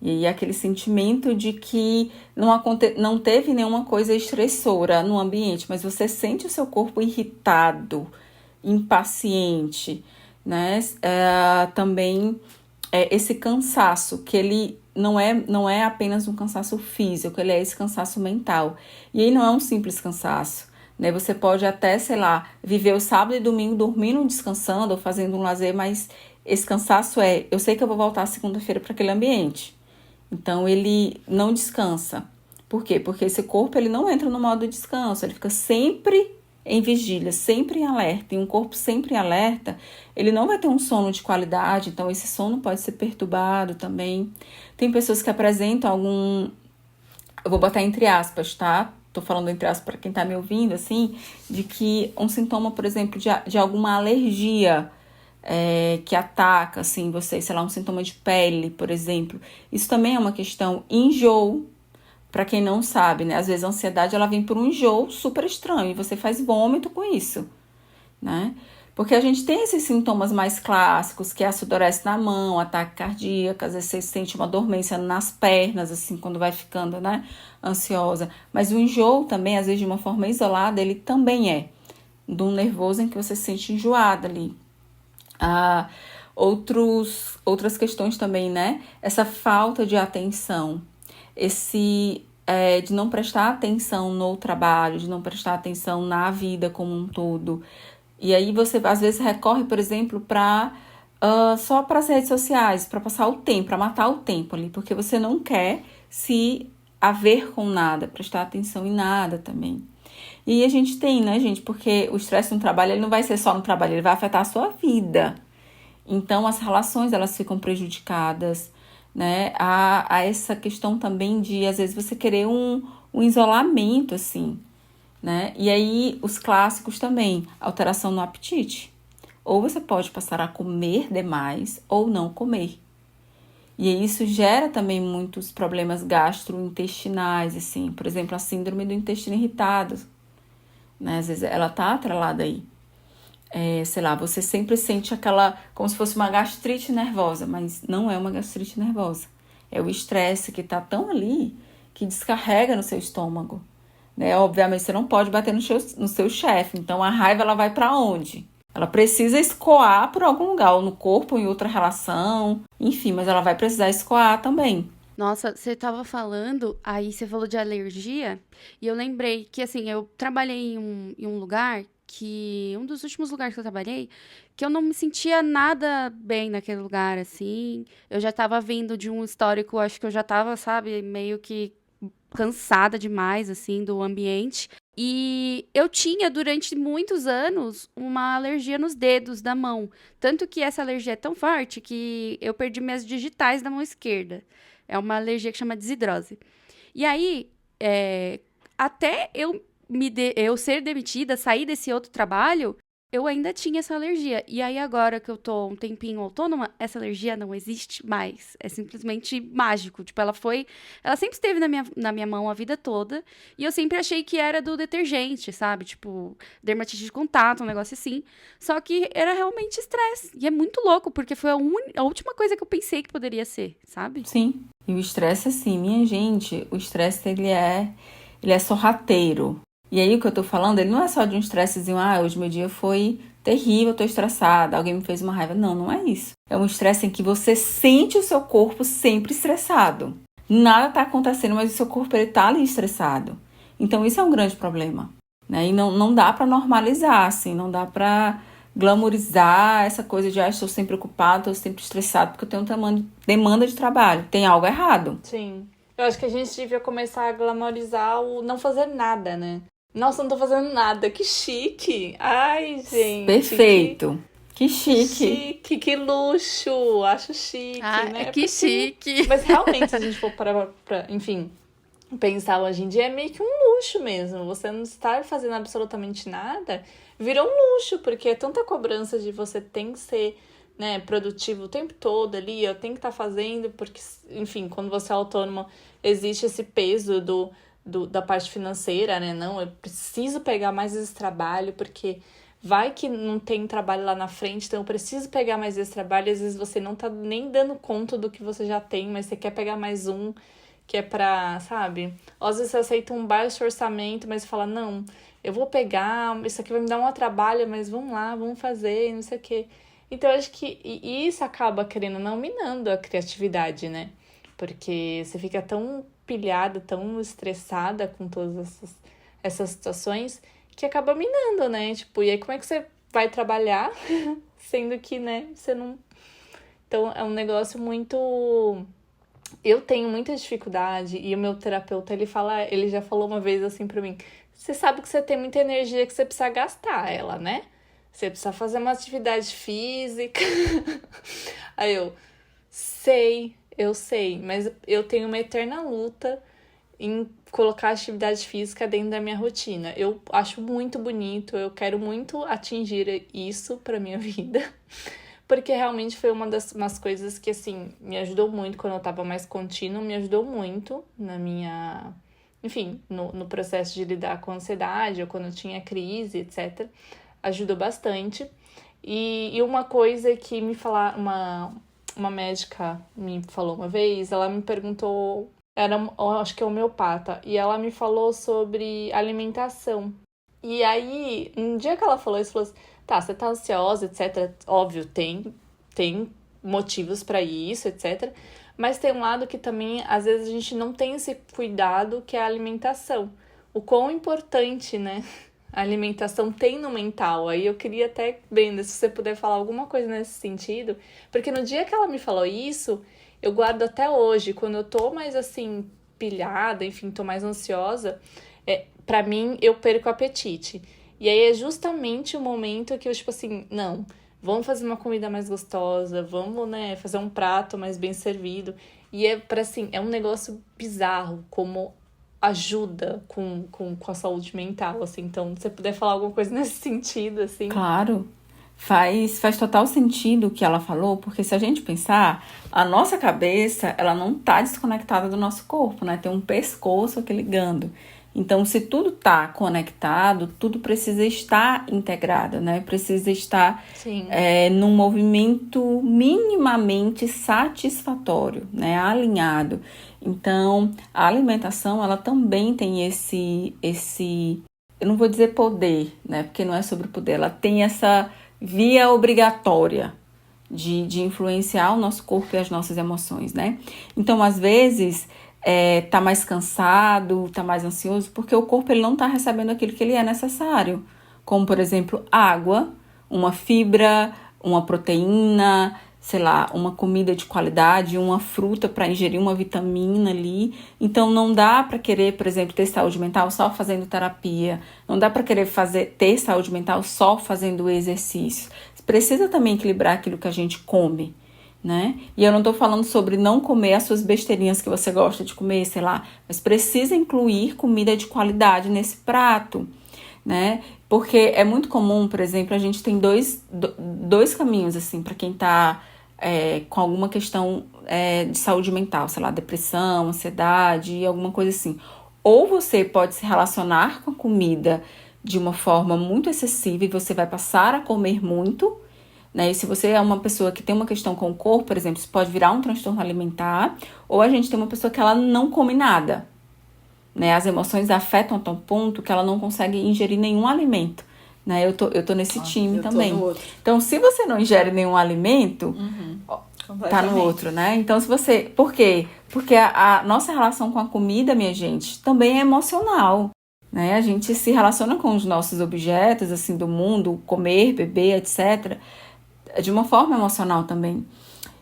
E aquele sentimento de que não teve nenhuma coisa estressora no ambiente, mas você sente o seu corpo irritado, impaciente, né? Também esse cansaço, que ele não é apenas um cansaço físico, ele é esse cansaço mental. E aí não é um simples cansaço, né? Você pode até, sei lá, viver o sábado e domingo dormindo, descansando ou fazendo um lazer, mas esse cansaço eu sei que eu vou voltar segunda-feira para aquele ambiente. Então, ele não descansa. Por quê? Porque esse corpo, ele não entra no modo descanso, ele fica sempre em vigília, sempre em alerta. E um corpo sempre em alerta, ele não vai ter um sono de qualidade, então esse sono pode ser perturbado também. Tem pessoas que apresentam eu vou botar entre aspas, tá? Tô falando entre aspas para quem tá me ouvindo, assim, de que um sintoma, por exemplo, de alguma alergia que ataca, assim, você, sei lá, um sintoma de pele, por exemplo. Isso também é uma questão. Enjoo, para quem não sabe, né? Às vezes a ansiedade, ela vem por um enjoo super estranho e você faz vômito com isso, né? Porque a gente tem esses sintomas mais clássicos, que é a sudorese na mão, ataque cardíaco, às vezes você sente uma dormência nas pernas, assim, quando vai ficando, né, ansiosa. Mas o enjoo também, às vezes de uma forma isolada, ele também é de um nervoso em que você se sente enjoada ali. Outras questões também, né? Essa falta de atenção, de não prestar atenção no trabalho, de não prestar atenção na vida como um todo. E aí você, às vezes, recorre, por exemplo, só para as redes sociais, para passar o tempo, para matar o tempo ali, porque você não quer se haver com nada, prestar atenção em nada também. E a gente tem, né, gente? Porque o estresse no trabalho, ele não vai ser só no trabalho, ele vai afetar a sua vida. Então, as relações, elas ficam prejudicadas, né? Há essa questão também de, às vezes, você querer um isolamento, assim, né? E aí, os clássicos também, alteração no apetite. Ou você pode passar a comer demais ou não comer. E isso gera também muitos problemas gastrointestinais, assim. Por exemplo, a síndrome do intestino irritado, né? Às vezes ela tá atrelada aí. Sei lá, você sempre sente como se fosse uma gastrite nervosa, mas não é uma gastrite nervosa. É o estresse que tá tão ali que descarrega no seu estômago, né? Obviamente você não pode bater no seu chefe, então a raiva ela vai para onde? Ela precisa escoar por algum lugar, ou no corpo, ou em outra relação, enfim, mas ela vai precisar escoar também. Nossa, você tava falando, aí você falou de alergia, e eu lembrei que, assim, eu trabalhei em um lugar um dos últimos lugares que eu trabalhei, que eu não me sentia nada bem naquele lugar, assim. Eu já tava vindo de um histórico, acho que eu já tava, sabe, meio que cansada demais, assim, do ambiente. E eu tinha, durante muitos anos, uma alergia nos dedos da mão. Tanto que essa alergia é tão forte que eu perdi minhas digitais da mão esquerda. É uma alergia que chama desidrose. E aí, até eu ser demitida, sair desse outro trabalho, eu ainda tinha essa alergia. E aí, agora que eu tô um tempinho autônoma, essa alergia não existe mais. É simplesmente mágico. Tipo, ela sempre esteve na minha mão a vida toda. E eu sempre achei que era do detergente, sabe? Tipo, dermatite de contato, um negócio assim. Só que era realmente estresse. E é muito louco, porque foi a última coisa que eu pensei que poderia ser, sabe? Sim. E o estresse, assim, minha gente, o estresse, ele é sorrateiro. E aí, o que eu tô falando, ele não é só de um estressezinho, hoje meu dia foi terrível, eu tô estressada, alguém me fez uma raiva. Não, não é isso. É um estresse em que você sente o seu corpo sempre estressado. Nada tá acontecendo, mas o seu corpo, ele tá ali estressado. Então, isso é um grande problema, né? E não dá pra normalizar, assim, não dá pra glamourizar essa coisa de, estou sempre ocupado, estou sempre estressado, porque eu tenho demanda de trabalho. Tem algo errado. Sim. Eu acho que a gente devia começar a glamourizar o não fazer nada, né? Nossa, não tô fazendo nada. Que chique. Ai, gente. Perfeito. Que chique. Chique, que luxo. Acho chique, né? Que chique. Mas realmente, se a gente for pra, enfim, pensar hoje em dia, é meio que um luxo mesmo. Você não estar fazendo absolutamente nada virou um luxo, porque é tanta cobrança de você tem que ser, né, produtivo o tempo todo ali, eu tenho que estar fazendo, porque, enfim, quando você é autônomo, existe esse peso da parte financeira, né? Não, eu preciso pegar mais esse trabalho, porque vai que não tem trabalho lá na frente, então eu preciso pegar mais esse trabalho, e às vezes você não tá nem dando conta do que você já tem, mas você quer pegar mais um, que é pra, sabe? Ou às vezes você aceita um baixo orçamento, mas fala, não, eu vou pegar, isso aqui vai me dar um trabalho, mas vamos lá, vamos fazer, não sei o quê. Então, eu acho que isso acaba, querendo ou não, minando a criatividade, né? Porque você fica tão pilhada, tão estressada com todas essas situações, que acaba minando, né? Tipo, e aí como é que você vai trabalhar, sendo que, né, você não Então, é um negócio muito... Eu tenho muita dificuldade e o meu terapeuta, ele já falou uma vez assim pra mim, você sabe que você tem muita energia que você precisa gastar ela, né? Você precisa fazer uma atividade física. Aí eu sei, mas eu tenho uma eterna luta em colocar atividade física dentro da minha rotina. Eu acho muito bonito, eu quero muito atingir isso pra minha vida. Porque realmente foi umas coisas que, assim, me ajudou muito quando eu tava mais contínuo, me ajudou muito na minha... Enfim, no processo de lidar com ansiedade, ou quando eu tinha crise, etc. Ajudou bastante. E uma coisa que uma médica me falou uma vez, ela me perguntou, acho que é homeopata, e ela me falou sobre alimentação. E aí, um dia que ela falou isso, falou assim, tá, você tá ansiosa, etc. Óbvio, tem motivos pra isso, etc. Mas tem um lado que também, às vezes, a gente não tem esse cuidado, que é a alimentação. O quão importante, né, a alimentação tem no mental. Aí eu queria até, Brenda, se você puder falar alguma coisa nesse sentido. Porque no dia que ela me falou isso, eu guardo até hoje. Quando eu tô mais, assim, pilhada, enfim, tô mais ansiosa, pra mim, eu perco o apetite. E aí é justamente o momento que eu, tipo assim, não, vamos fazer uma comida mais gostosa, vamos, né, fazer um prato mais bem servido. E é um negócio bizarro, como ajuda com a saúde mental, assim. Então, se você puder falar alguma coisa nesse sentido, assim. Claro, faz total sentido o que ela falou, porque se a gente pensar, a nossa cabeça, ela não tá desconectada do nosso corpo, né? Tem um pescoço aqui ligando. Então, se tudo tá conectado, tudo precisa estar integrado, né? Precisa estar Sim. num movimento minimamente satisfatório, né? Alinhado. Então, a alimentação, ela também tem esse, eu não vou dizer poder, né? Porque não é sobre poder, ela tem essa via obrigatória de influenciar o nosso corpo e as nossas emoções, né? Então, às vezes, tá mais cansado, tá mais ansioso, porque o corpo ele não tá recebendo aquilo que ele é necessário. Como, por exemplo, água, uma fibra, uma proteína, sei lá, uma comida de qualidade, uma fruta para ingerir uma vitamina ali. Então, não dá para querer, por exemplo, ter saúde mental só fazendo terapia. Não dá para querer ter saúde mental só fazendo exercício. Precisa também equilibrar aquilo que a gente come, né? E eu não tô falando sobre não comer as suas besteirinhas que você gosta de comer, sei lá, mas precisa incluir comida de qualidade nesse prato, né? Porque é muito comum, por exemplo, a gente tem dois caminhos, assim, para quem tá com alguma questão de saúde mental, sei lá, depressão, ansiedade, alguma coisa assim. Ou você pode se relacionar com a comida de uma forma muito excessiva e você vai passar a comer muito, né? E se você é uma pessoa que tem uma questão com o corpo, por exemplo, isso pode virar um transtorno alimentar, ou a gente tem uma pessoa que ela não come nada, né? As emoções afetam a tal ponto que ela não consegue ingerir nenhum alimento, né? Eu tô nesse time também. Tô no outro. Então, se você não ingere nenhum alimento, tá no outro, né? Então, se você... Por quê? Porque a nossa relação com a comida, minha gente, também é emocional, né? A gente se relaciona com os nossos objetos, assim, do mundo, comer, beber, etc., de uma forma emocional também.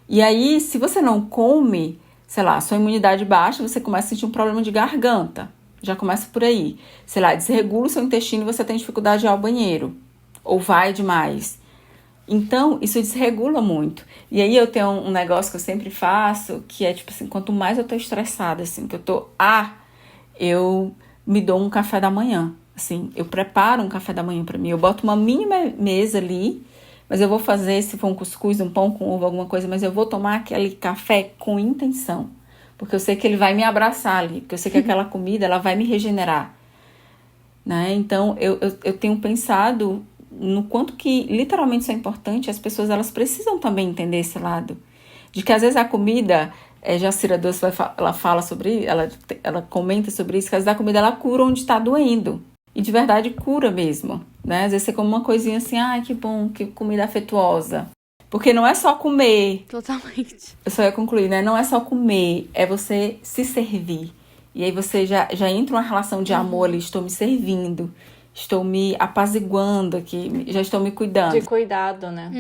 E aí, se você não come, sei lá, sua imunidade baixa, você começa a sentir um problema de garganta. Já começa por aí. Sei lá, desregula o seu intestino e você tem dificuldade de ir ao banheiro. Ou vai demais. Então, isso desregula muito. E aí, eu tenho um negócio que eu sempre faço, que é tipo assim, quanto mais eu tô estressada, assim, que eu tô... eu me dou um café da manhã. Assim, eu preparo um café da manhã pra mim. Eu boto uma mínima mesa ali, mas eu vou fazer, se for um cuscuz, um pão com ovo, alguma coisa, mas eu vou tomar aquele café com intenção. Porque eu sei que ele vai me abraçar ali, porque eu sei que aquela comida, ela vai me regenerar, né? Então, eu tenho pensado no quanto que literalmente isso é importante. As pessoas, elas precisam também entender esse lado. De que às vezes a comida, Jacira Doce, ela fala sobre, ela comenta sobre isso, que às vezes a comida, ela cura onde está doendo. E de verdade cura mesmo, né? Às vezes você come uma coisinha assim, que bom, que comida afetuosa. Porque não é só comer. Totalmente. Eu só ia concluir, né? Não é só comer, é você se servir. E aí você já entra uma relação de amor ali, estou me servindo. estou me apaziguando aqui, já estou me cuidando. De cuidado, né?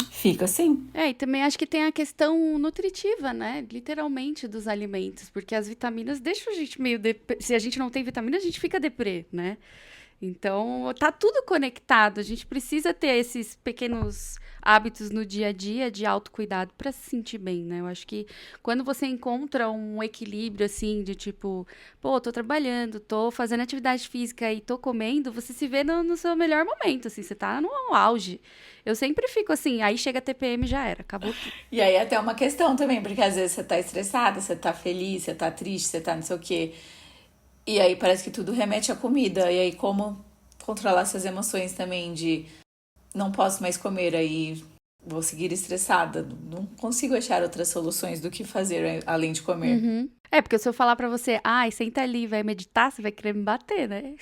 Fica assim. E também acho que tem a questão nutritiva, né? Literalmente dos alimentos, porque as vitaminas deixam a gente meio se a gente não tem vitamina, a gente fica deprê, né? Então, tá tudo conectado. A gente precisa ter esses pequenos hábitos no dia a dia de autocuidado para se sentir bem, né? Eu acho que quando você encontra um equilíbrio, assim, de tipo, pô, tô trabalhando, tô fazendo atividade física e tô comendo, você se vê no seu melhor momento, assim, você tá no auge. Eu sempre fico assim, aí chega a TPM, já era, acabou tudo. E aí até uma questão também, porque às vezes você tá estressada, você tá feliz, você tá triste, você tá não sei o quê. E aí parece que tudo remete à comida. E aí como controlar essas emoções também de não posso mais comer, aí vou seguir estressada. Não consigo achar outras soluções do que fazer além de comer. Porque se eu falar pra você, ai, senta ali, vai meditar, você vai querer me bater, né?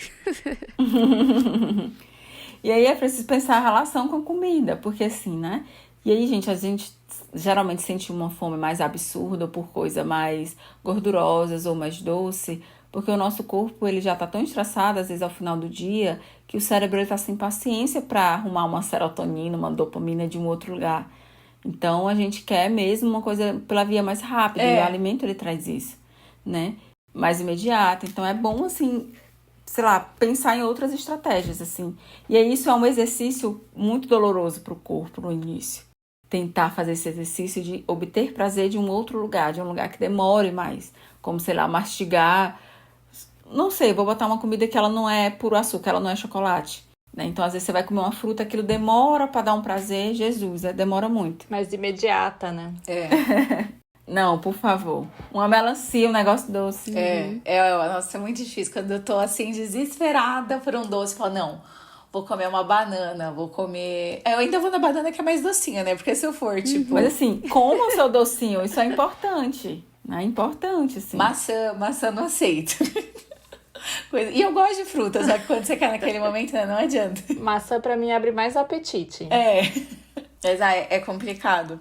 E aí é preciso pensar a relação com a comida, porque assim, né? E aí, gente, a gente geralmente sente uma fome mais absurda por coisas mais gordurosas ou mais doce, porque o nosso corpo ele já tá tão estressado, às vezes ao final do dia, que o cérebro ele tá sem paciência para arrumar uma serotonina, uma dopamina de um outro lugar. Então, a gente quer mesmo uma coisa pela via mais rápida, e o alimento ele traz isso, né? Mais imediata. Então, é bom, assim, sei lá, pensar em outras estratégias, assim. E aí, isso é um exercício muito doloroso pro corpo no início. Tentar fazer esse exercício de obter prazer de um outro lugar, de um lugar que demore mais. Como, sei lá, mastigar. Não sei, vou botar uma comida que ela não é puro açúcar, ela não é chocolate. Né? Então, às vezes, você vai comer uma fruta, aquilo demora pra dar um prazer. Jesus, demora muito. Mas imediata, né? Não, por favor. Uma melancia, um negócio doce. Nossa, é muito difícil. Quando eu tô assim, desesperada por um doce, eu falo, não, vou comer uma banana, vou comer. Eu ainda vou na banana que é mais docinha, né? Porque se eu for, tipo. Mas assim, coma o seu docinho, isso é importante. É importante, assim. Maçã não aceito. E eu gosto de fruta, só que quando você quer naquele momento, né, não adianta. Maçã pra mim abre mais apetite. Mas é complicado.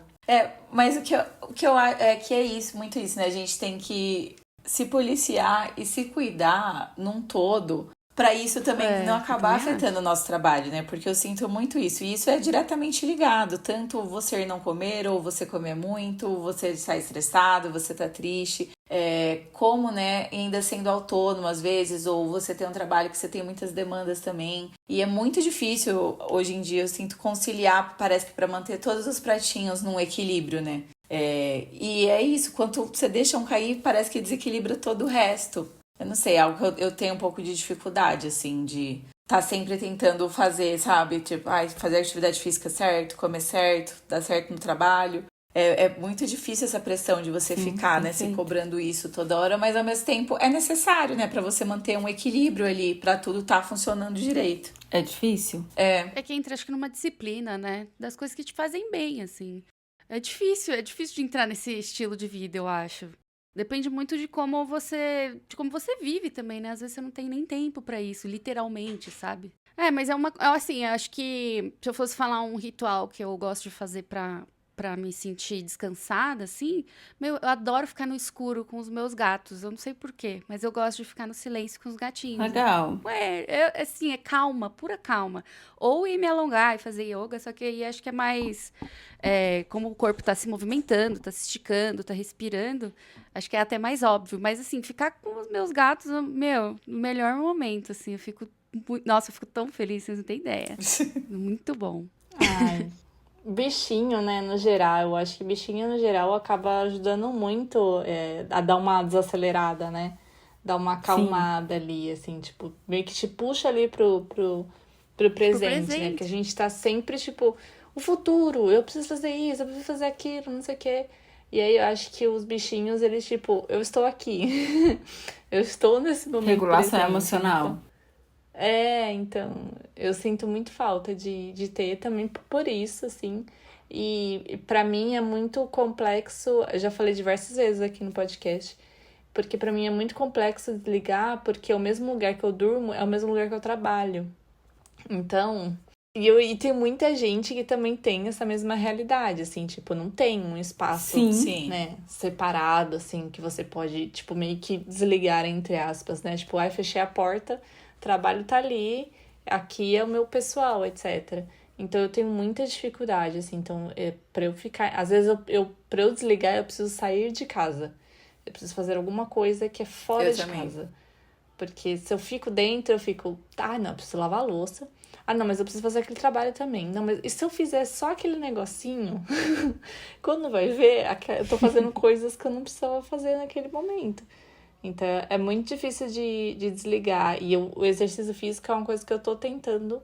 Mas o que eu acho é que é isso, muito isso, né? A gente tem que se policiar e se cuidar num todo pra isso também não acabar afetando o nosso trabalho, né? Porque eu sinto muito isso. E isso é diretamente ligado. Tanto você não comer, ou você comer muito, você está estressado, você tá triste. Como, né, ainda sendo autônomo às vezes, ou você tem um trabalho que você tem muitas demandas também. E é muito difícil, hoje em dia, eu sinto conciliar, parece que pra manter todos os pratinhos num equilíbrio, né? E é isso, quando você deixa um cair, parece que desequilibra todo o resto. Eu não sei, é algo que eu tenho um pouco de dificuldade, assim, de tá sempre tentando fazer, sabe? Tipo, fazer atividade física certo, comer certo, dar certo no trabalho. É muito difícil essa pressão de você ficar, né, se cobrando isso toda hora, mas ao mesmo tempo é necessário, né, pra você manter um equilíbrio ali, pra tudo tá funcionando direito. É difícil? É que entra, acho que numa disciplina, né, das coisas que te fazem bem, assim. É difícil de entrar nesse estilo de vida, eu acho. Depende muito de como você vive também, né? Às vezes você não tem nem tempo pra isso, literalmente, sabe? Mas assim, eu acho que se eu fosse falar um ritual que eu gosto de fazer pra me sentir descansada, assim, eu adoro ficar no escuro com os meus gatos. Eu não sei por quê, mas eu gosto de ficar no silêncio com os gatinhos. Legal. Assim, é calma, pura calma. Ou ir me alongar e fazer yoga, só que aí acho que é mais... como o corpo tá se movimentando, tá se esticando, tá respirando, acho que é até mais óbvio. Mas, assim, ficar com os meus gatos, no melhor momento, assim, eu fico tão feliz, vocês não têm ideia. Muito bom. Ai, bichinho, né, no geral, eu acho que bichinho, no geral, acaba ajudando muito a dar uma desacelerada, né? Dar uma acalmada ali, assim, tipo, meio que te puxa ali pro presente, né? Que a gente tá sempre, tipo, o futuro, eu preciso fazer isso, eu preciso fazer aquilo, não sei o quê. E aí eu acho que os bichinhos, eles, tipo, eu estou aqui. Eu estou nesse momento Regulação presente, emocional. Então, eu sinto muito falta de ter também por isso, assim. E pra mim é muito complexo, eu já falei diversas vezes aqui no podcast, porque pra mim é muito complexo desligar, porque o mesmo lugar que eu durmo é o mesmo lugar que eu trabalho. Então, e tem muita gente que também tem essa mesma realidade, assim, tipo, não tem um espaço, Sim. né, separado, assim, que você pode, tipo, meio que desligar, entre aspas, né? Tipo, fechei a porta, o trabalho tá ali, aqui é o meu pessoal, etc. Então eu tenho muita dificuldade, assim, então pra eu ficar, às vezes pra eu desligar eu preciso sair de casa. Eu preciso fazer alguma coisa que é fora Eu de também. casa. Porque se eu fico dentro, eu fico, não, eu preciso lavar a louça. Ah, não, mas eu preciso fazer aquele trabalho também. Não, mas e se eu fizer só aquele negocinho? Quando vai ver, eu tô fazendo coisas que eu não precisava fazer naquele momento. Então, é muito difícil de desligar. E o exercício físico é uma coisa que eu tô tentando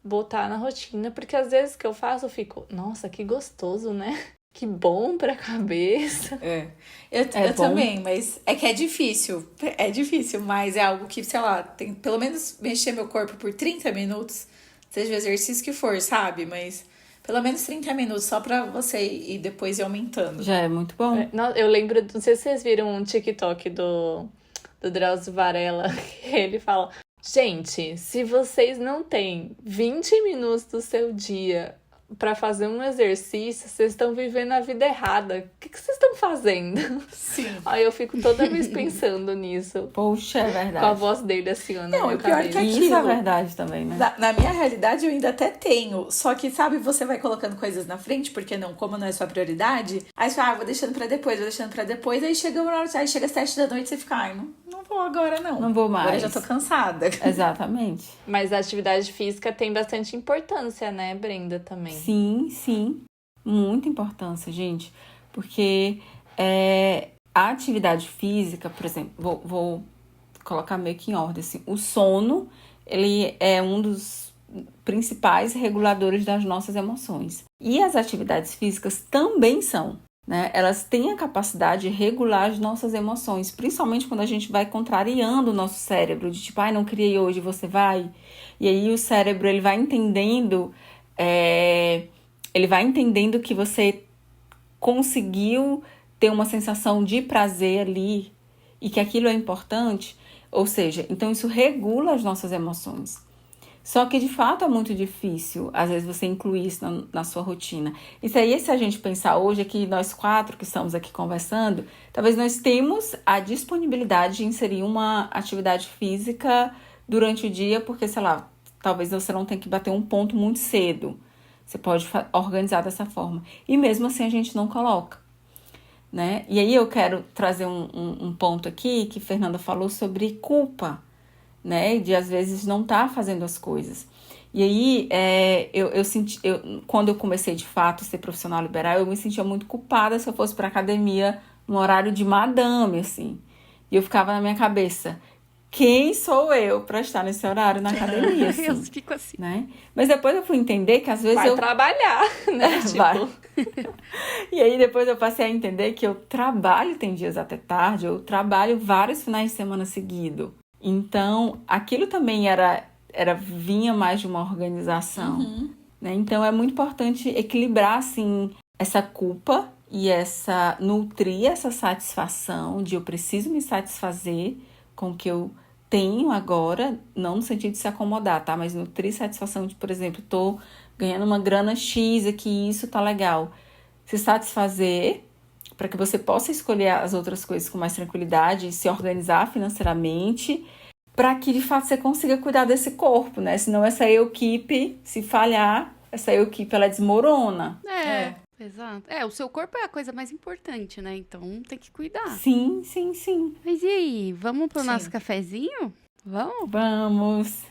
botar na rotina. Porque às vezes que eu faço, eu fico, nossa, que gostoso, né? Que bom pra cabeça. Eu bom. também, mas é que é difícil. É difícil, mas é algo que, sei lá, tem pelo menos mexer meu corpo por 30 minutos, seja o exercício que for, sabe? Mas pelo menos 30 minutos só pra você ir depois ir aumentando. Já é muito bom. Eu lembro, não sei se vocês viram um TikTok do Drauzio Varela, que ele fala: gente, se vocês não têm 20 minutos do seu dia pra fazer um exercício, vocês estão vivendo a vida errada. O que vocês estão fazendo? Sim. Aí eu fico toda vez pensando nisso. Poxa, é verdade. Com a voz dele assim, ó, na Não, minha o pior é que cabeça. E isso é aquilo. verdade também, né? Na minha realidade, eu ainda até tenho. Só que, sabe, você vai colocando coisas na frente, porque não, como não é sua prioridade, aí você fala, vou deixando pra depois, aí chega uma hora, aí chega às 7 da noite e você fica, não vou agora, não. Não vou mais. Agora eu já tô cansada. Exatamente. Mas a atividade física tem bastante importância, né, Brenda, também? Sim, sim. Muita importância, gente. Porque a atividade física, por exemplo, vou colocar meio que em ordem, assim. O sono, ele é um dos principais reguladores das nossas emoções. E as atividades físicas também são, né? Elas têm a capacidade de regular as nossas emoções, principalmente quando a gente vai contrariando o nosso cérebro, de tipo, não queria ir hoje, você vai? E aí o cérebro, ele vai entendendo que você conseguiu ter uma sensação de prazer ali e que aquilo é importante. Ou seja, então isso regula as nossas emoções. Só que, de fato, é muito difícil, às vezes, você incluir isso na sua rotina. Isso aí, se a gente pensar hoje, aqui nós 4 que estamos aqui conversando, talvez nós temos a disponibilidade de inserir uma atividade física durante o dia, porque, sei lá, talvez você não tenha que bater um ponto muito cedo. Você pode organizar dessa forma. E mesmo assim, a gente não coloca, né? E aí eu quero trazer um ponto aqui que Fernanda falou sobre culpa, né? De às vezes não estar fazendo as coisas. E aí eu senti, quando eu comecei de fato a ser profissional liberal, eu me sentia muito culpada se eu fosse para academia no horário de madame, assim. E eu ficava na minha cabeça, quem sou eu para estar nesse horário na academia, assim, Eu fico assim. né? Mas depois eu fui entender que às vezes Vai trabalhar, né? Vai. E aí depois eu passei a entender que eu trabalho, tem dias até tarde, eu trabalho vários finais de semana seguido. Então, aquilo também vinha mais de uma organização, né? Então, é muito importante equilibrar, assim, essa culpa e nutrir essa satisfação de eu preciso me satisfazer com o que eu tenho agora, não no sentido de se acomodar, tá? Mas nutrir satisfação de, por exemplo, tô ganhando uma grana X aqui, isso tá legal. Se satisfazer para que você possa escolher as outras coisas com mais tranquilidade, se organizar financeiramente, para que de fato você consiga cuidar desse corpo, né? Senão essa equipe, se falhar, essa equipe ela desmorona. Exato. O seu corpo é a coisa mais importante, né? Então tem que cuidar. Sim, sim, sim. Mas e aí, vamos pro Sim. nosso cafezinho? Vamos? Vamos.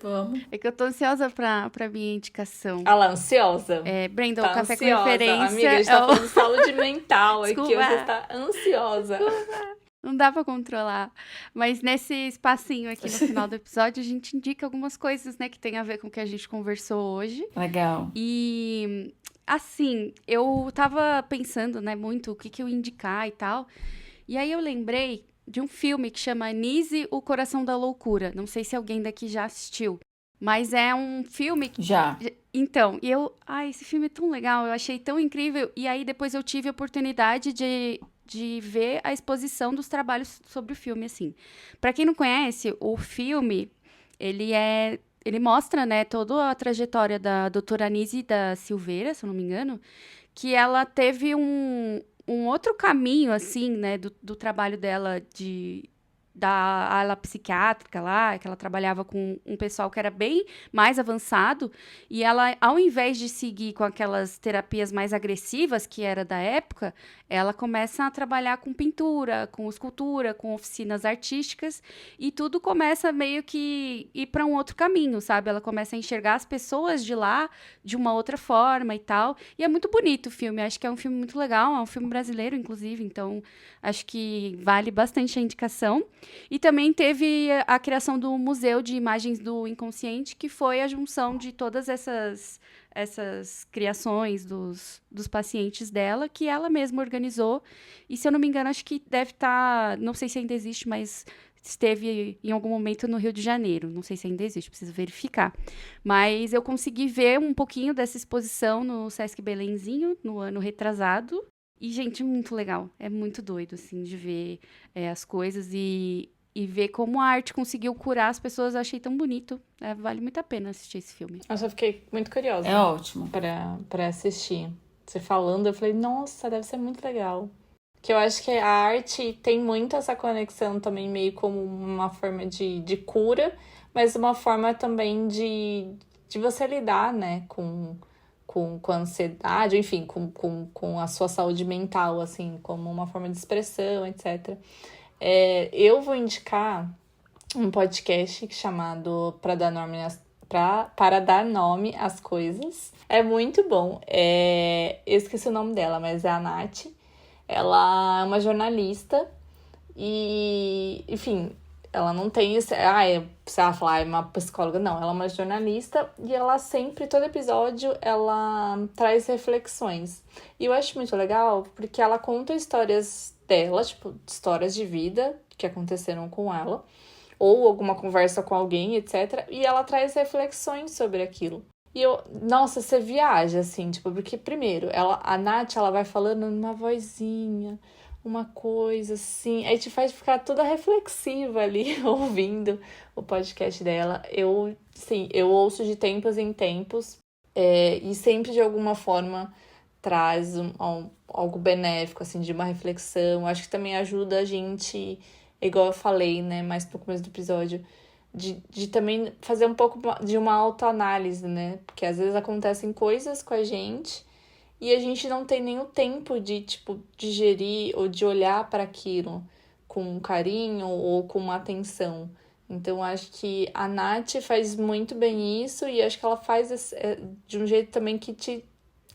Vamos. É que eu tô ansiosa pra minha indicação. Ela ansiosa. Brenda, Tá o café ansiosa. com referência. Amiga, a gente tá falando de saúde mental aqui, Desculpa. você está ansiosa. Não dá pra controlar. Mas nesse espacinho aqui no final do episódio, a gente indica algumas coisas, né, que tem a ver com o que a gente conversou hoje. Legal. E, assim, eu tava pensando, né, muito o que eu ia indicar e tal. E aí eu lembrei de um filme que chama Nise, o Coração da Loucura. Não sei se alguém daqui já assistiu. Mas é um filme que... Já. Então, esse filme é tão legal, eu achei tão incrível. E aí depois eu tive a oportunidade de ver a exposição dos trabalhos sobre o filme, assim. Pra quem não conhece, o filme, ele mostra, né, toda a trajetória da doutora Anísia da Silveira, se eu não me engano, que ela teve um outro caminho, assim, né, do trabalho dela da ala psiquiátrica lá, que ela trabalhava com um pessoal que era bem mais avançado, e ela, ao invés de seguir com aquelas terapias mais agressivas, que era da época, ela começa a trabalhar com pintura, com escultura, com oficinas artísticas, e tudo começa meio que ir para um outro caminho, sabe? Ela começa a enxergar as pessoas de lá de uma outra forma e tal, e é muito bonito o filme, acho que é um filme muito legal, é um filme brasileiro, inclusive, então acho que vale bastante a indicação. E também teve a criação do Museu de Imagens do Inconsciente, que foi a junção de todas essas criações dos pacientes dela, que ela mesma organizou. E, se eu não me engano, acho que deve estar... Não sei se ainda existe, mas esteve em algum momento no Rio de Janeiro. Não sei se ainda existe, preciso verificar. Mas eu consegui ver um pouquinho dessa exposição no Sesc Belenzinho, no ano retrasado. E, gente, muito legal. É muito doido, assim, de ver as coisas e ver como a arte conseguiu curar as pessoas. Eu achei tão bonito. Vale muito a pena assistir esse filme. Eu só fiquei muito curiosa. É ótimo. Pra assistir. Você falando, eu falei, nossa, deve ser muito legal. Que eu acho que a arte tem muito essa conexão também, meio como uma forma de cura, mas uma forma também de você lidar, né, com a ansiedade, enfim, com a sua saúde mental, assim, como uma forma de expressão, etc. Eu vou indicar um podcast chamado Para Dar Nome às Coisas. É muito bom. Eu esqueci o nome dela, mas é a Nath. Ela é uma jornalista e, enfim, ela não tem esse... você vai falar, é uma psicóloga. Não, ela é uma jornalista e ela sempre, todo episódio, ela traz reflexões. E eu acho muito legal porque ela conta histórias dela, tipo, histórias de vida que aconteceram com ela, ou alguma conversa com alguém, etc. E ela traz reflexões sobre aquilo. E nossa, você viaja, assim, tipo, porque primeiro, a Nath, ela vai falando numa vozinha, uma coisa assim, aí te faz ficar toda reflexiva ali, ouvindo o podcast dela. Eu ouço de tempos em tempos, e sempre de alguma forma traz algo benéfico, assim, de uma reflexão. Acho que também ajuda a gente, igual eu falei, né, mais no começo do episódio, de também fazer um pouco de uma autoanálise, né? Porque às vezes acontecem coisas com a gente e a gente não tem nem o tempo de, tipo, digerir ou de olhar para aquilo com carinho ou com uma atenção. Então, acho que a Nath faz muito bem isso e acho que ela faz de um jeito também que te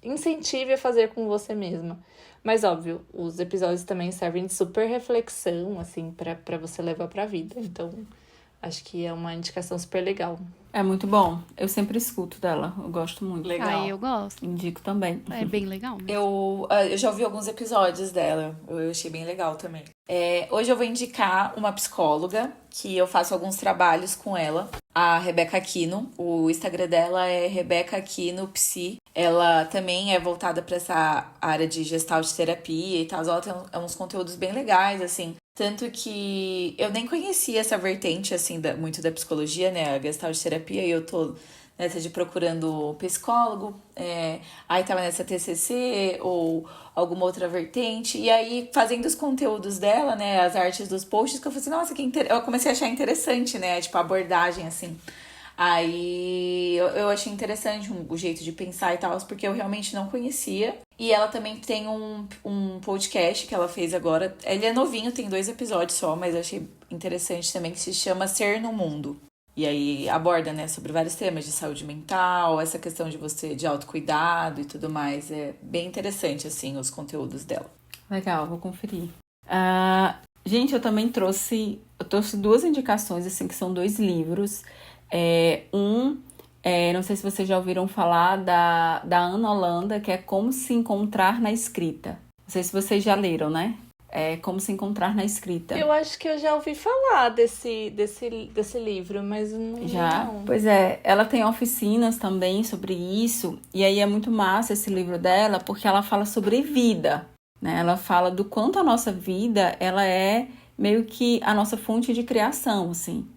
incentive a fazer com você mesma. Mas, óbvio, os episódios também servem de super reflexão, assim, para você levar pra vida. Então, acho que é uma indicação super legal. É muito bom. Eu sempre escuto dela. Eu gosto muito. Legal. Eu gosto. Indico também. É bem legal mesmo. Eu já ouvi alguns episódios dela. Eu achei bem legal também. Hoje eu vou indicar uma psicóloga que eu faço alguns trabalhos com ela. A Rebeca Aquino. O Instagram dela é Rebeca Aquino Psi. Ela também é voltada para essa área de gestalt terapia e tal. Ela tem uns conteúdos bem legais, assim. Tanto que eu nem conhecia essa vertente, assim, muito da psicologia, né? A gestalt terapia, e eu tô nessa de procurando psicólogo. Aí tava nessa TCC ou alguma outra vertente. E aí, fazendo os conteúdos dela, né? As artes dos posts, que eu falei assim, nossa, eu comecei a achar interessante, né? Tipo, a abordagem, assim. Aí eu achei interessante o jeito de pensar e tal, porque eu realmente não conhecia. E ela também tem um podcast que ela fez agora. Ele é novinho, tem 2 episódios só, mas eu achei interessante também, que se chama Ser no Mundo. E aí aborda, né, sobre vários temas de saúde mental, essa questão de autocuidado e tudo mais. É bem interessante, assim, os conteúdos dela. Legal, vou conferir. Gente, eu também trouxe 2 indicações, assim, que são 2 livros. Não sei se vocês já ouviram falar da Ana Holanda, que é Como Se Encontrar na Escrita. Não sei se vocês já leram, né? Como Se Encontrar na Escrita. Eu acho que eu já ouvi falar desse livro, mas não... Já? Pois é, ela tem oficinas também sobre isso, e aí é muito massa esse livro dela, porque ela fala sobre vida, né? Ela fala do quanto a nossa vida, ela é meio que a nossa fonte de criação, assim.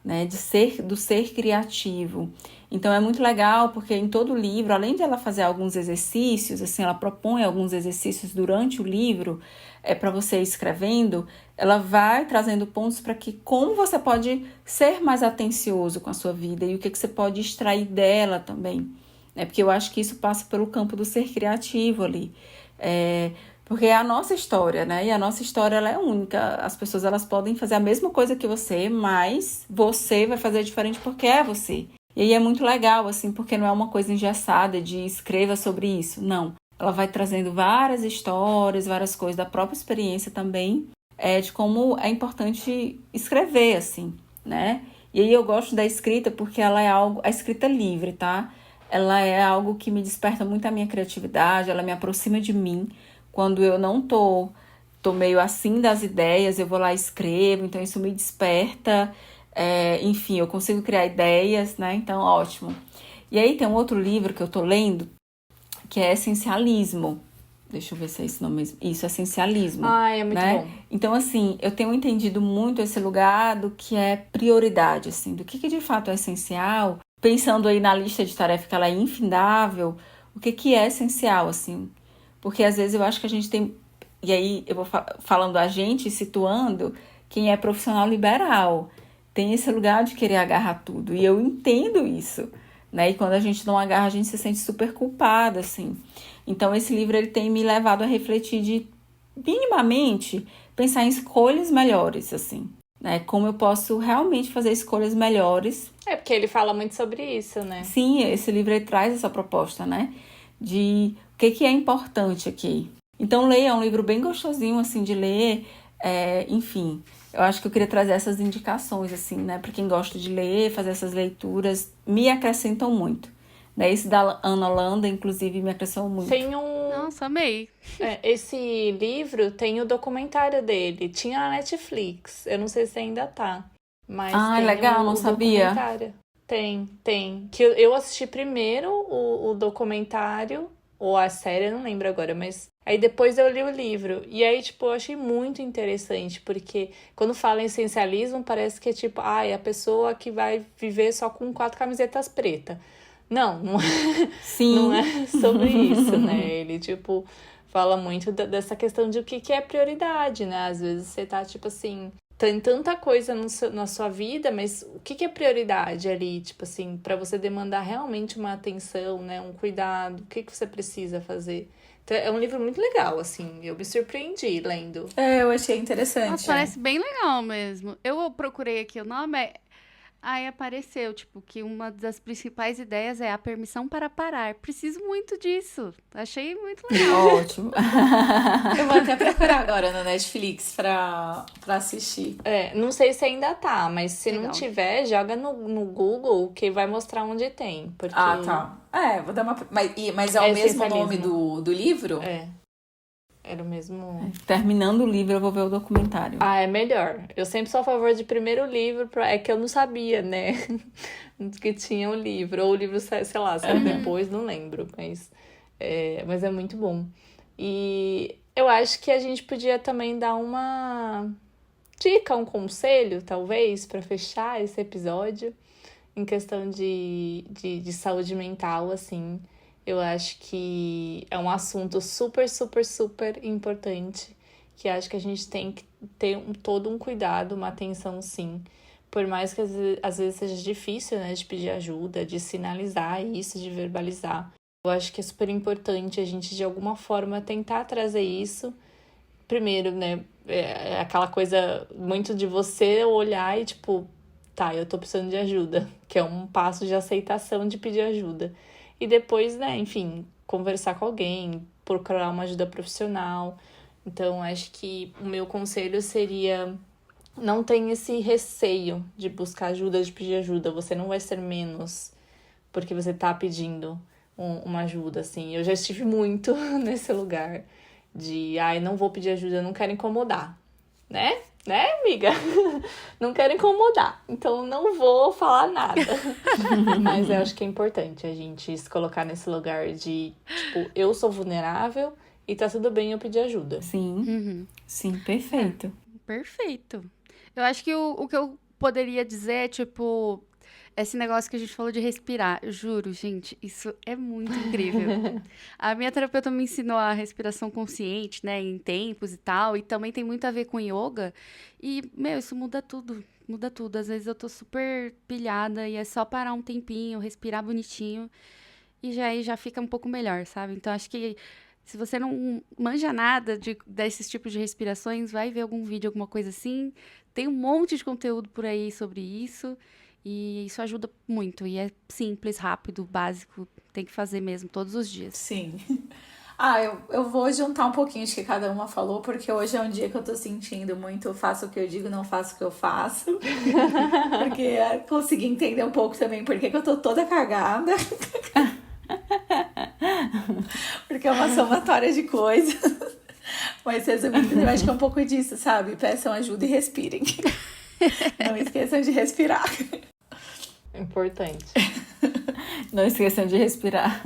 né? Do ser criativo. Então é muito legal porque em todo o livro, além de ela fazer alguns exercícios, assim, ela propõe alguns exercícios durante o livro, para você ir escrevendo, ela vai trazendo pontos para que como você pode ser mais atencioso com a sua vida e o que você pode extrair dela também. Porque eu acho que isso passa pelo campo do ser criativo ali. Porque é a nossa história, né? E a nossa história, ela é única. As pessoas, elas podem fazer a mesma coisa que você, mas você vai fazer diferente porque é você. E aí é muito legal, assim, porque não é uma coisa engessada de escreva sobre isso. Não. Ela vai trazendo várias histórias, várias coisas da própria experiência também, de como é importante escrever, assim, né? E aí eu gosto da escrita porque ela é a escrita livre, tá? Ela é algo que me desperta muito a minha criatividade, ela me aproxima de mim. Quando eu não tô meio assim das ideias, eu vou lá e escrevo, então isso me desperta. Enfim, eu consigo criar ideias, né? Então, ótimo. E aí tem um outro livro que eu tô lendo, que é Essencialismo. Deixa eu ver se é esse nome mesmo. Isso, Essencialismo. É muito bom. Então, assim, eu tenho entendido muito esse lugar do que é prioridade, assim, do que de fato é essencial. Pensando aí na lista de tarefa que ela é infindável, o que é essencial, assim. Porque às vezes eu acho que a gente tem... E aí eu vou falando a gente, situando quem é profissional liberal. Tem esse lugar de querer agarrar tudo. E eu entendo isso, né? E quando a gente não agarra, a gente se sente super culpada, assim. Então, esse livro, ele tem me levado a refletir de, minimamente, pensar em escolhas melhores, assim, né? Como eu posso realmente fazer escolhas melhores. Porque ele fala muito sobre isso, né? Sim, esse livro, ele traz essa proposta, né? De o que é importante aqui. Então, leia, é um livro bem gostosinho, assim, de ler. Enfim, eu acho que eu queria trazer essas indicações, assim, né? Para quem gosta de ler, fazer essas leituras, me acrescentam muito. Né? Esse da Ana Holanda, inclusive, me acrescentou muito. Nossa, amei. Esse livro tem o documentário dele. Tinha na Netflix. Eu não sei se ainda tá. Mas tem legal, não sabia. Documentário. Tem. Que eu assisti primeiro o documentário, ou a série, eu não lembro agora, mas... Aí depois eu li o livro. E aí, tipo, eu achei muito interessante, porque quando fala em essencialismo, parece que é tipo, a pessoa que vai viver só com 4 camisetas pretas. Não Sim. Não é sobre isso, né? Ele, tipo, fala muito dessa questão de o que é prioridade, né? Às vezes você tá, tipo assim, tem tanta coisa na sua vida, mas o que é prioridade ali, tipo assim, pra você demandar realmente uma atenção, né? Um cuidado, o que você precisa fazer? Então, é um livro muito legal, assim, eu me surpreendi lendo. Eu achei interessante. Nossa, parece bem legal mesmo. Eu procurei aqui o nome, aí apareceu, tipo, que uma das principais ideias é a permissão para parar. Preciso muito disso. Achei muito legal. Ótimo. Eu vou até procurar agora no Netflix pra assistir. Não sei se ainda tá, mas se Legal. não tiver, joga no Google que vai mostrar onde tem. Porque... Tá. Vou dar uma... Mas é o mesmo nome do livro? Era o mesmo... Terminando o livro, eu vou ver o documentário. É melhor. Eu sempre sou a favor de primeiro livro, é que eu não sabia, né? Que tinha o livro. Ou o livro, sei lá, saiu depois, não lembro. Mas é muito bom. E eu acho que a gente podia também dar uma dica, um conselho, talvez, para fechar esse episódio, em questão de saúde mental, assim. Eu acho que é um assunto super, super, super importante, que acho que a gente tem que ter todo um cuidado, uma atenção, sim. Por mais que às vezes seja difícil, né, de pedir ajuda, de sinalizar isso, de verbalizar. Eu acho que é super importante a gente, de alguma forma, tentar trazer isso. Primeiro, né, é aquela coisa muito de você olhar e, tipo, tá, eu tô precisando de ajuda, que é um passo de aceitação de pedir ajuda. E depois, né, enfim, conversar com alguém, procurar uma ajuda profissional. Então, acho que o meu conselho seria: não tenha esse receio de buscar ajuda, de pedir ajuda. Você não vai ser menos porque você tá pedindo uma ajuda, assim. Eu já estive muito nesse lugar de, não vou pedir ajuda, eu não quero incomodar, né? Né, amiga? Não quero incomodar, então não vou falar nada. Mas eu acho que é importante a gente se colocar nesse lugar de, tipo, eu sou vulnerável e tá tudo bem eu pedir ajuda. Sim, sim, perfeito. Perfeito. Eu acho que o que eu poderia dizer, tipo, esse negócio que a gente falou de respirar. Eu juro, gente, isso é muito incrível. A minha terapeuta me ensinou a respiração consciente, né, em tempos e tal, e também tem muito a ver com yoga. E, meu, isso muda tudo. Muda tudo. Às vezes eu tô super pilhada e é só parar um tempinho, respirar bonitinho e já aí já fica um pouco melhor, sabe? Então acho que se você não manja nada desses tipos de respirações, vai ver algum vídeo, alguma coisa assim. Tem um monte de conteúdo por aí sobre isso. E isso ajuda muito. E é simples, rápido, básico. Tem que fazer mesmo todos os dias. Sim. Ah, eu vou juntar um pouquinho de que cada uma falou, porque hoje é um dia que eu tô sentindo muito faço o que eu digo, não faço o que eu faço. Porque consegui entender um pouco também por que eu tô toda cagada. Porque é uma somatória de coisas. Mas resumindo, eu acho que é um pouco disso, sabe? Peçam ajuda e respirem. Não esqueçam de respirar. Importante. Não esqueçam de respirar.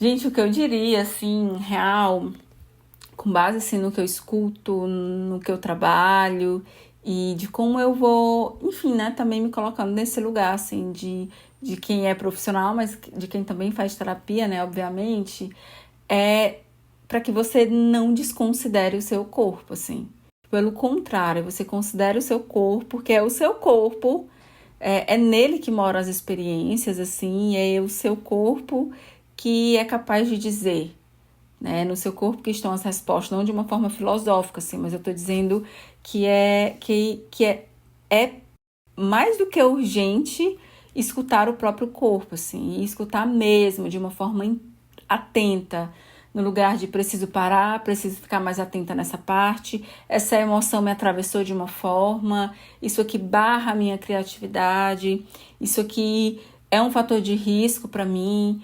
Gente, o que eu diria, assim, real, com base, assim, no que eu escuto, no que eu trabalho e de como eu vou, enfim, né, também me colocando nesse lugar, assim, de quem é profissional, mas de quem também faz terapia, né, obviamente, é para que você não desconsidere o seu corpo, assim. Pelo contrário, você considere o seu corpo, porque é o seu corpo, é nele que moram as experiências, assim, é o seu corpo que é capaz de dizer, né? No seu corpo que estão as respostas, não de uma forma filosófica, assim, mas eu tô dizendo que é mais do que urgente escutar o próprio corpo, assim, e escutar mesmo, de uma forma atenta, no lugar de preciso parar, preciso ficar mais atenta nessa parte, essa emoção me atravessou de uma forma, isso aqui barra a minha criatividade, isso aqui é um fator de risco para mim,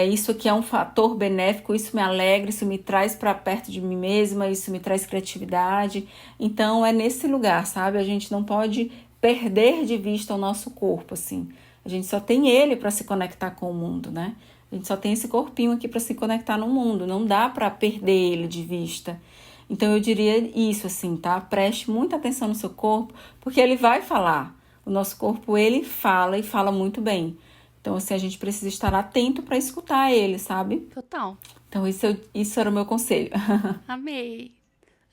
isso aqui é um fator benéfico, isso me alegra, isso me traz para perto de mim mesma, isso me traz criatividade. Então é nesse lugar, sabe? A gente não pode perder de vista o nosso corpo, assim. A gente só tem ele para se conectar com o mundo, né? A gente só tem esse corpinho aqui para se conectar no mundo, não dá para perder ele de vista. Então eu diria isso, assim, tá? Preste muita atenção no seu corpo, porque ele vai falar. O nosso corpo, ele fala e fala muito bem. Então, assim, a gente precisa estar atento para escutar ele, sabe? Total. Então, isso era o meu conselho. Amei.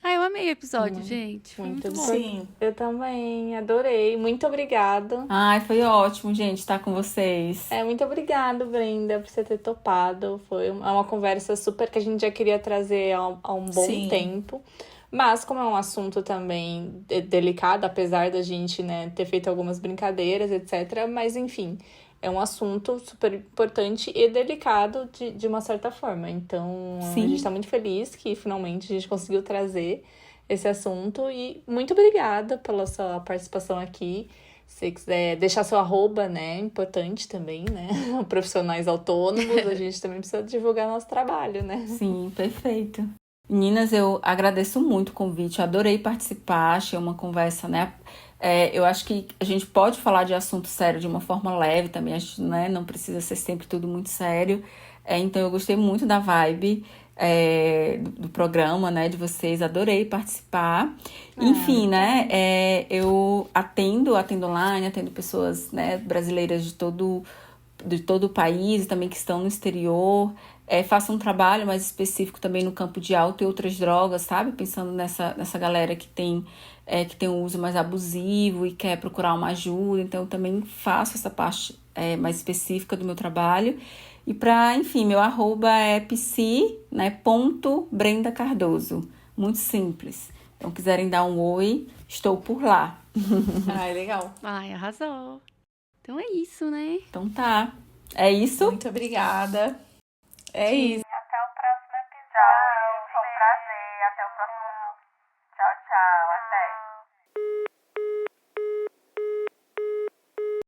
Eu amei o episódio, gente. Foi muito bom. Sim. Eu também adorei. Muito obrigada. Ai, foi ótimo, gente, estar com vocês. Muito obrigada, Brenda, por você ter topado. Foi uma conversa super que a gente já queria trazer há um bom tempo. Mas como é um assunto também delicado, apesar da gente, né, ter feito algumas brincadeiras, etc. Mas, enfim, é um assunto super importante e delicado de uma certa forma. Então, Sim. A gente tá muito feliz que finalmente a gente conseguiu trazer esse assunto. E muito obrigada pela sua participação aqui. Se quiser deixar seu arroba, né? Importante também, né? Profissionais autônomos, a gente também precisa divulgar nosso trabalho, né? Sim, perfeito. Meninas, eu agradeço muito o convite, eu adorei participar, achei uma conversa, né? Eu acho que a gente pode falar de assunto sério de uma forma leve também, a gente, né, não precisa ser sempre tudo muito sério. Então eu gostei muito da vibe do programa, né, de vocês, adorei participar. Enfim, né, eu atendo online, atendo pessoas, né, brasileiras de todo o país, também que estão no exterior. Faço um trabalho mais específico também no campo de álcool e outras drogas, sabe? Pensando nessa galera que tem um uso mais abusivo e quer procurar uma ajuda. Então, eu também faço essa parte mais específica do meu trabalho. E enfim, meu arroba é psi, né, ponto Brenda Cardoso. Muito simples. Então, quiserem dar um oi, estou por lá. Ai, legal. Ai, arrasou. Então é isso, né? Então tá. É isso? Muito obrigada. É isso. Até o próximo episódio. Foi um prazer. Até o próximo